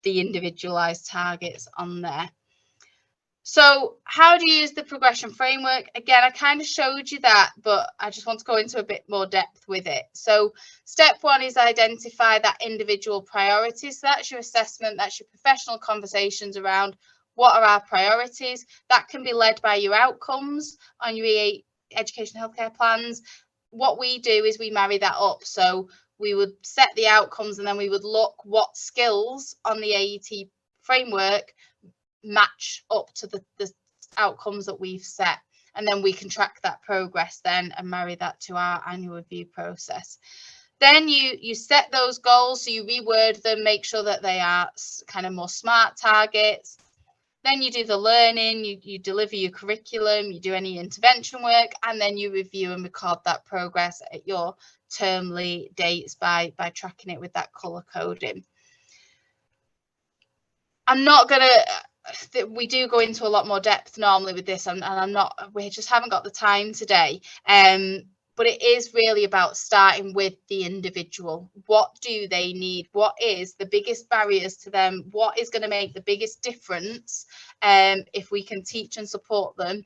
the individualized targets on there. So how do you use the progression framework? Again, I kind of showed you that, but I just want to go into a bit more depth with it. So step one is identify that individual priorities. So that's your assessment, that's your professional conversations around what are our priorities. That can be led by your outcomes on your education healthcare plans. What we do is we marry that up. So we would set the outcomes, and then we would look what skills on the AET framework match up to the outcomes that we've set, and then we can track that progress then and marry that to our annual review process. Then you set those goals, so you reword them, make sure that they are kind of more SMART targets. Then you do the learning, you deliver your curriculum, you do any intervention work, and then you review and record that progress at your termly dates by tracking it with that colour coding. I'm not going to, we do go into a lot more depth normally with this, and we just haven't got the time today. But it is really about starting with the individual. What do they need? What is the biggest barriers to them? What is going to make the biggest difference if we can teach and support them?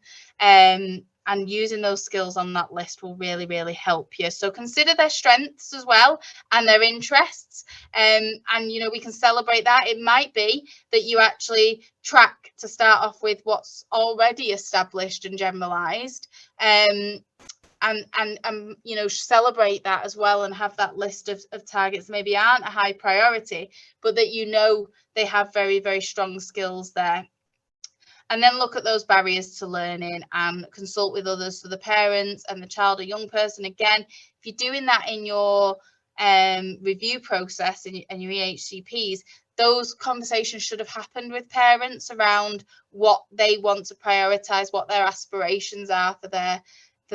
And using those skills on that list will really, really help you. So consider their strengths as well and their interests. And, you know, we can celebrate that. It might be that you actually track to start off with what's already established and generalized. And you know, celebrate that as well, and have that list of targets maybe aren't a high priority, but that you know they have very, very strong skills there. And then look at those barriers to learning and consult with others, so the parents and the child or young person. Again, if you're doing that in your review process and your EHCPs, those conversations should have happened with parents around what they want to prioritize, what their aspirations are for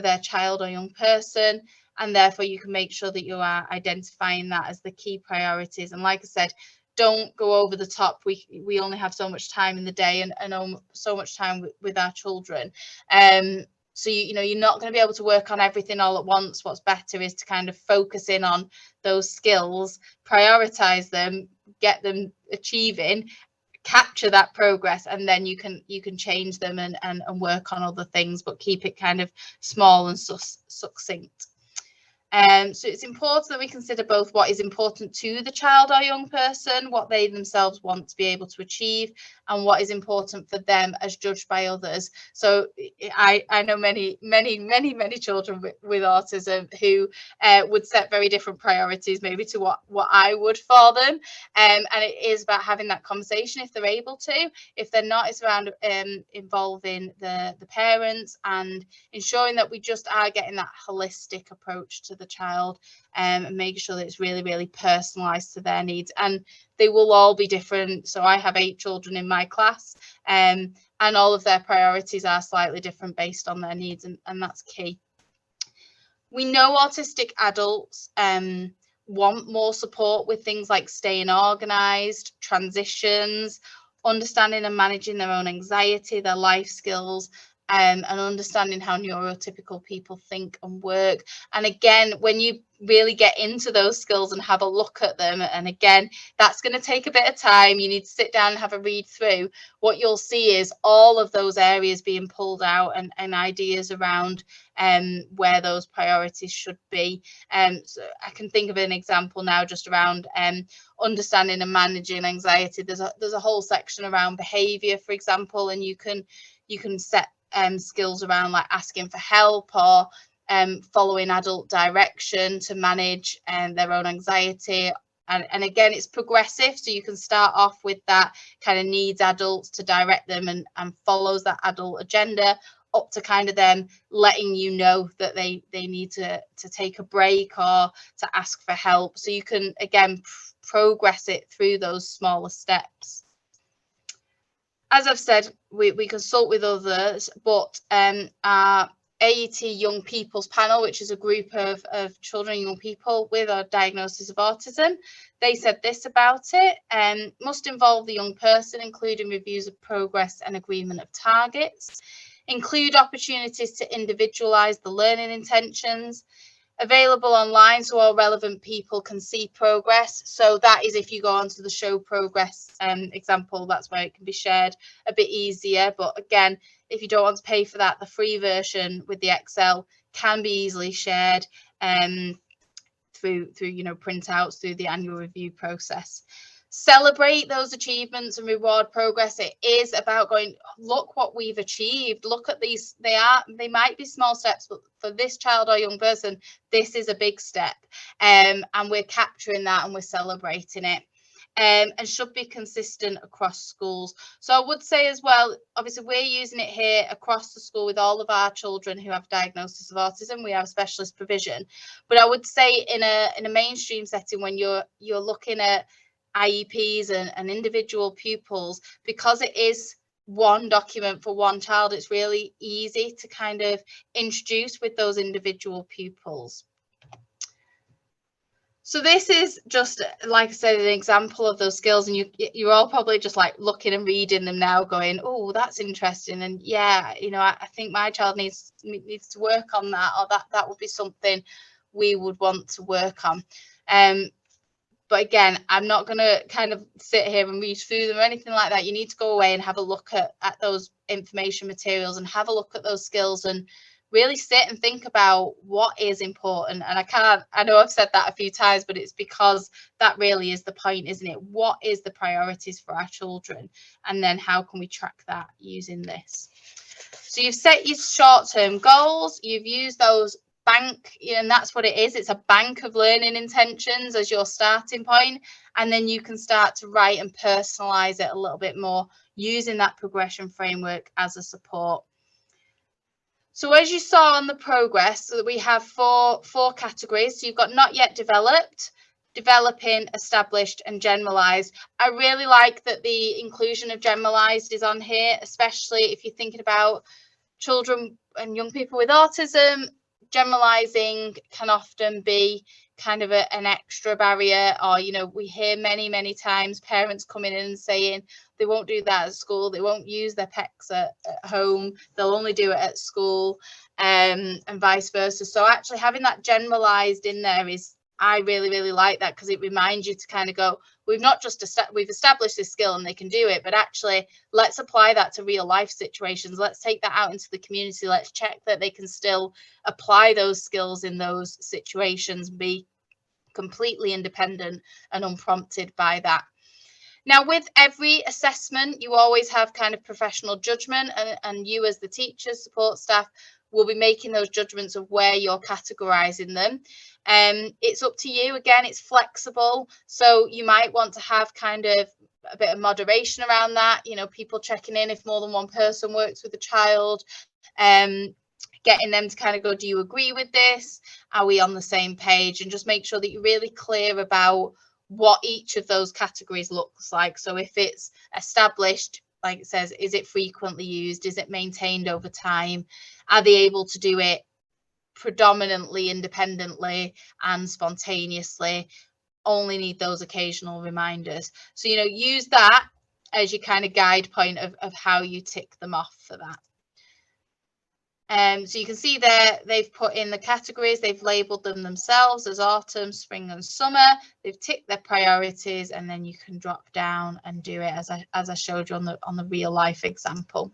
their child or young person, and therefore you can make sure that you are identifying that as the key priorities. And like I said, don't go over the top. We only have so much time in the day and so much time with our children. So you know, you're not going to be able to work on everything all at once. What's better is to kind of focus in on those skills, prioritize them, get them achieving, capture that progress, and then you can change them and work on other things, but keep it kind of small and succinct. So it's important that we consider both what is important to the child or young person, what they themselves want to be able to achieve, and what is important for them as judged by others. So I know many children with autism who would set very different priorities maybe to what I would for them. And it is about having that conversation if they're able to. If they're not, it's around involving the parents and ensuring that we just are getting that holistic approach to the child, and making sure that it's really, really personalized to their needs. And they will all be different. So I have 8 children in my class, and all of their priorities are slightly different based on their needs, and that's key. We know autistic adults want more support with things like staying organized, transitions, understanding and managing their own anxiety, their life skills, and understanding how neurotypical people think and work. And again, when you really get into those skills and have a look at them, and again, that's going to take a bit of time, you need to sit down and have a read through, what you'll see is all of those areas being pulled out, and ideas around where those priorities should be. So I can think of an example now just around understanding and managing anxiety. There's a whole section around behavior, for example, and you can set skills around like asking for help, or following adult direction to manage their own anxiety. And again, it's progressive, so you can start off with that kind of needs adults to direct them and follows that adult agenda, up to kind of them letting you know that they need to take a break or to ask for help. So you can again progress it through those smaller steps. As I've said, we consult with others, but our AET Young People's Panel, which is a group of children and young people with a diagnosis of autism, they said this about it: must involve the young person, including reviews of progress and agreement of targets, include opportunities to individualise the learning intentions, available online so all relevant people can see progress. So that is, if you go onto the show progress example, that's where it can be shared a bit easier. But again, if you don't want to pay for that, the free version with the Excel can be easily shared through printouts through the annual review process. Celebrate those achievements and reward progress. It is about going, look what we've achieved, look at these, they might be small steps, but for this child or young person, this is a big step, and we're capturing that and we're celebrating it, and should be consistent across schools. So I would say as well, obviously we're using it here across the school with all of our children who have diagnosis of autism. We have specialist provision, but I would say in a mainstream setting, when you're looking at IEPs and individual pupils, because it is one document for one child, it's really easy to kind of introduce with those individual pupils. So this is just, like I said, an example of those skills, and you're all probably just like looking and reading them now going, oh, that's interesting, and yeah, I think my child needs to work on that, or that would be something we would want to work on. But again, I'm not going to kind of sit here and read through them or anything like that. You need to go away and have a look at those information materials and have a look at those skills and really sit and think about what is important. And I know I've said that a few times, but it's because that really is the point, isn't it? What is the priorities for our children? And then how can we track that using this? So you've set your short-term goals, you've used those bank, and that's what it is. It's a bank of learning intentions as your starting point, and then you can start to write and personalize it a little bit more using that progression framework as a support. So as you saw on the progress, so we have four categories. So you've got not yet developed, developing, established, and generalized. I really like that the inclusion of generalized is on here, especially if you're thinking about children and young people with autism. Generalizing can often be kind of an extra barrier, or we hear many times parents coming in and saying they won't do that at school, they won't use their PECs at home, they'll only do it at school, and vice versa. So actually having that generalized in there is, I really like that, because it reminds you to kind of go, we've not just we've established this skill and they can do it, but actually let's apply that to real life situations. Let's take that out into the community. Let's check that they can still apply those skills in those situations, be completely independent and unprompted by that. Now, with every assessment, you always have kind of professional judgment, and you as the teachers, support staff, will be making those judgments of where you're categorizing them. It's up to you. Again, it's flexible, so you might want to have kind of a bit of moderation around that, people checking in if more than one person works with a child, getting them to kind of go, do you agree with this? Are we on the same page? And just make sure that you're really clear about what each of those categories looks like. So if it's established, like it says, is it frequently used? Is it maintained over time? Are they able to do it predominantly independently and spontaneously? Only need those occasional reminders. So, use that as your kind of guide point of how you tick them off for that. So you can see there they've put in the categories, they've labelled them themselves as autumn, spring and summer. They've ticked their priorities, and then you can drop down and do it as I showed you on the real life example.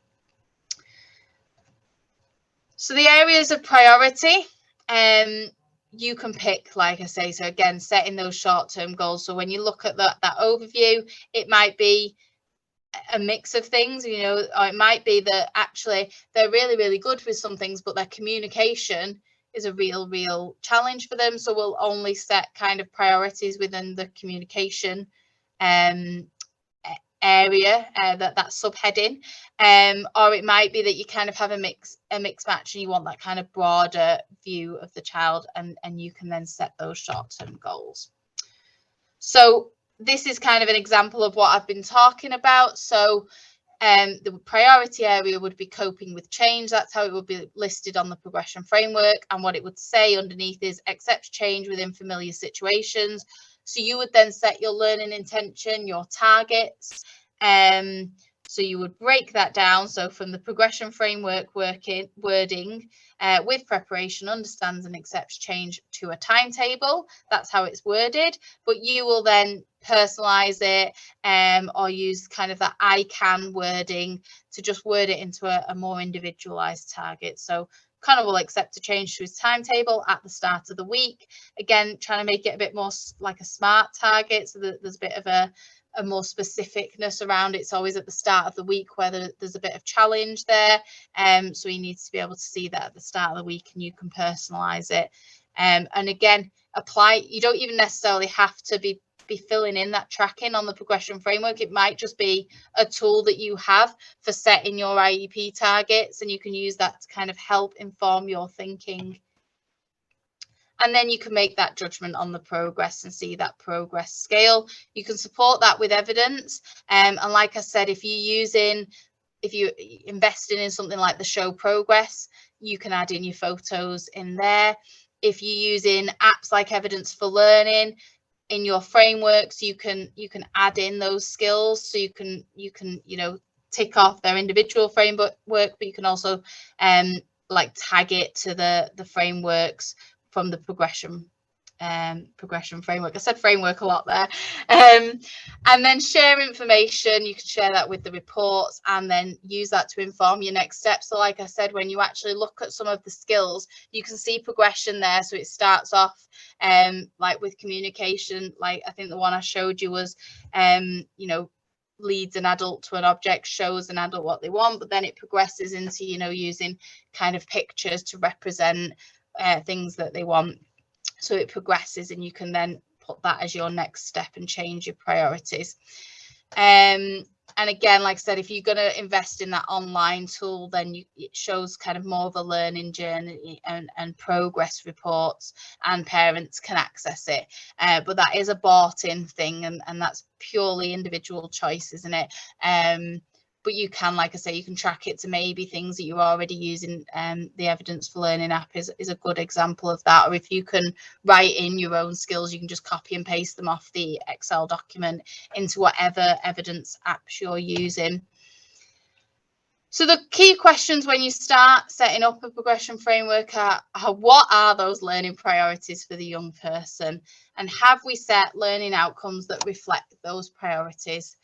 So the areas of priority, you can pick, like I say, so again, setting those short-term goals. So when you look at that overview, it might be a mix of things, you know, or it might be that actually they're really, really good with some things, but their communication is a real challenge for them. So we'll only set kind of priorities within the communication area, that subheading, or it might be that you kind of have a mix match and you want that kind of broader view of the child, and you can then set those short-term goals. So this is kind of an example of what I've been talking about. So the priority area would be coping with change. That's how it would be listed on the progression framework, and what it would say underneath is accept change within familiar situations. So you would then set your learning intention, your targets. So you would break that down. So from the progression framework wording, with preparation, understands and accepts change to a timetable. That's how it's worded. But you will then personalize it, or use kind of that I can wording to just word it into a more individualized target. So Connor will accept a change to his timetable at the start of the week. Again, trying to make it a bit more like a SMART target, so that there's a bit of a more specificness around it. It's always at the start of the week where there's a bit of challenge there. So he needs to be able to see that at the start of the week, and you can personalize it. And again, apply. You don't even necessarily have to be filling in that tracking on the progression framework. It might just be a tool that you have for setting your IEP targets, and you can use that to kind of help inform your thinking. And then you can make that judgment on the progress and see that progress scale. You can support that with evidence. And like I said, if you're investing in something like the show progress, you can add in your photos in there. If you're using apps like Evidence for Learning in your frameworks, you can add in those skills. So you can tick off their individual framework, but you can also like tag it to the frameworks from the progression framework. I said framework a lot there. And then share information. You can share that with the reports and then use that to inform your next steps. So like I said, when you actually look at some of the skills, you can see progression there. So it starts off like with communication, like I think the one I showed you was leads an adult to an object, shows an adult what they want, but then it progresses into using kind of pictures to represent things that they want. So it progresses, and you can then put that as your next step and change your priorities. And again, like I said, if you're going to invest in that online tool, then it shows kind of more of a learning journey and progress reports, and parents can access it. But that is a bought-in thing, and that's purely individual choice, isn't it? But you can, like I say, you can track it to maybe things that you're already using. The Evidence for Learning app is a good example of that. Or if you can write in your own skills, you can just copy and paste them off the Excel document into whatever evidence apps you're using. So the key questions when you start setting up a progression framework are what are those learning priorities for the young person? And have we set learning outcomes that reflect those priorities?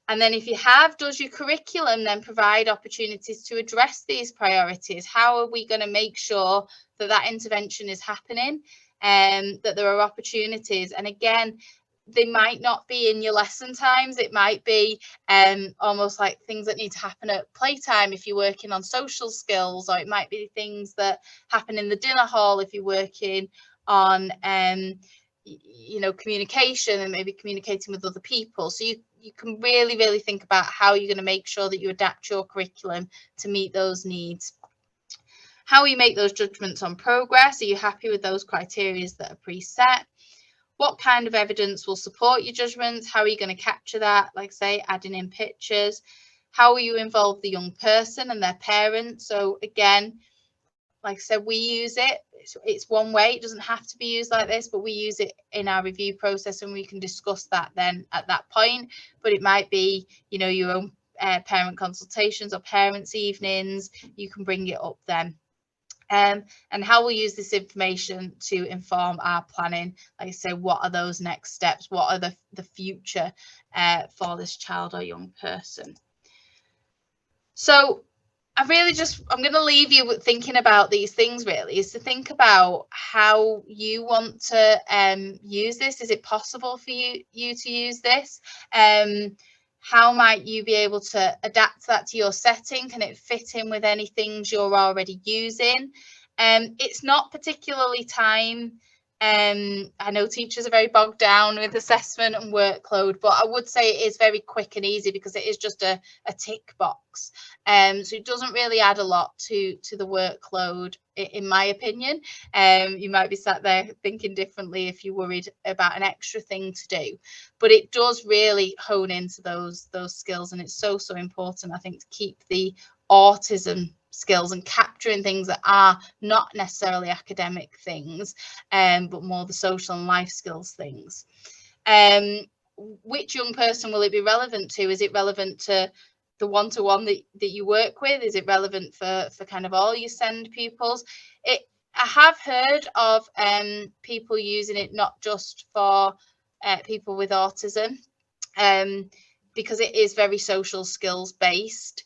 And then if you have, does your curriculum then provide opportunities to address these priorities? How are we going to make sure that that intervention is happening and that there are opportunities? And again, they might not be in your lesson times. It might be almost like things that need to happen at playtime if you're working on social skills, or it might be things that happen in the dinner hall if you're working on communication and maybe communicating with other people. So you can really think about how you're going to make sure that you adapt your curriculum to meet those needs. How you make those judgments on progress. Are you happy with those criteria that are preset? What kind of evidence will support your judgments? How are you going to capture that? Like say, adding in pictures. How will you involve the young person and their parents? So again, like I said, we use it. It's one way. It doesn't have to be used like this, but we use it in our review process, and we can discuss that then at that point. But it might be, you know, your own parent consultations or parents' evenings. You can bring it up then. And how we'll use this information to inform our planning. Like I say, what are those next steps? What are the future for this child or young person? So I'm going to leave you with thinking about these things, really, is to think about how you want to use this. Is it possible for you to use this? How might you be able to adapt that to your setting? Can it fit in with any things you're already using? It's not particularly time. I know teachers are very bogged down with assessment and workload, but I would say it is very quick and easy because it is just a tick box. So it doesn't really add a lot to the workload, in my opinion. You might be sat there thinking differently if you're worried about an extra thing to do, but it does really hone into those skills, and it's so important, I think, to keep the autism skills and capturing things that are not necessarily academic things, but more the social and life skills things. Which young person will it be relevant to? Is it relevant to the one-to-one that you work with? Is it relevant for kind of all your SEND pupils? I have heard of people using it not just for people with autism, because it is very social skills based.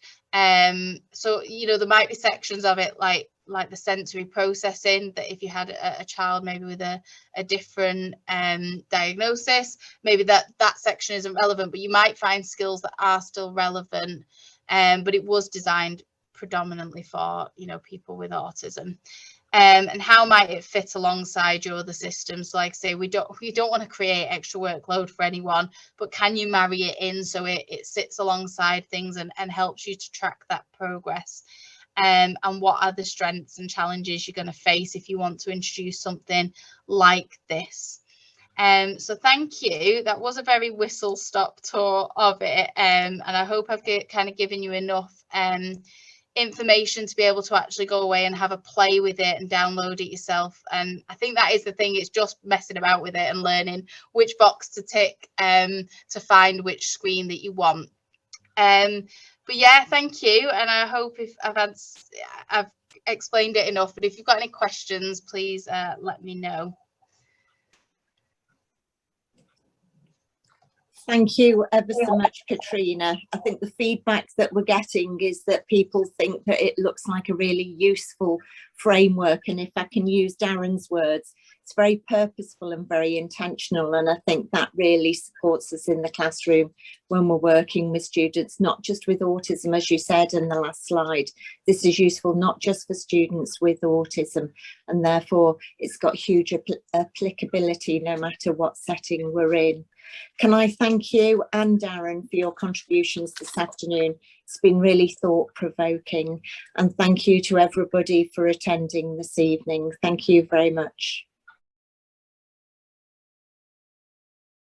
So, you know, there might be sections of it like the sensory processing, that if you had a child maybe with a different diagnosis, maybe that section isn't relevant, but you might find skills that are still relevant. But it was designed predominantly for, you know, people with autism. And how might it fit alongside your other systems? Like, say, we don't want to create extra workload for anyone, but can you marry it in so it sits alongside things and helps you to track that progress? And what are the strengths and challenges you're going to face if you want to introduce something like this? So thank you. That was a very whistle-stop tour of it, and I hope I've kind of given you enough information to be able to actually go away and have a play with it and download it yourself. And I think that is the thing, it's just messing about with it and learning which box to tick to find which screen that you want. But yeah, thank you, and I hope if I've explained it enough, but if you've got any questions, please let me know. Thank you ever so much, Katrina. I think the feedback that we're getting is that people think that it looks like a really useful framework, and if I can use Darren's words, it's very purposeful and very intentional, and I think that really supports us in the classroom when we're working with students, not just with autism, as you said in the last slide. This is useful not just for students with autism, and therefore it's got huge applicability no matter what setting we're in. Can I thank you and Darren for your contributions this afternoon? It's been really thought-provoking, and thank you to everybody for attending this evening. Thank you very much.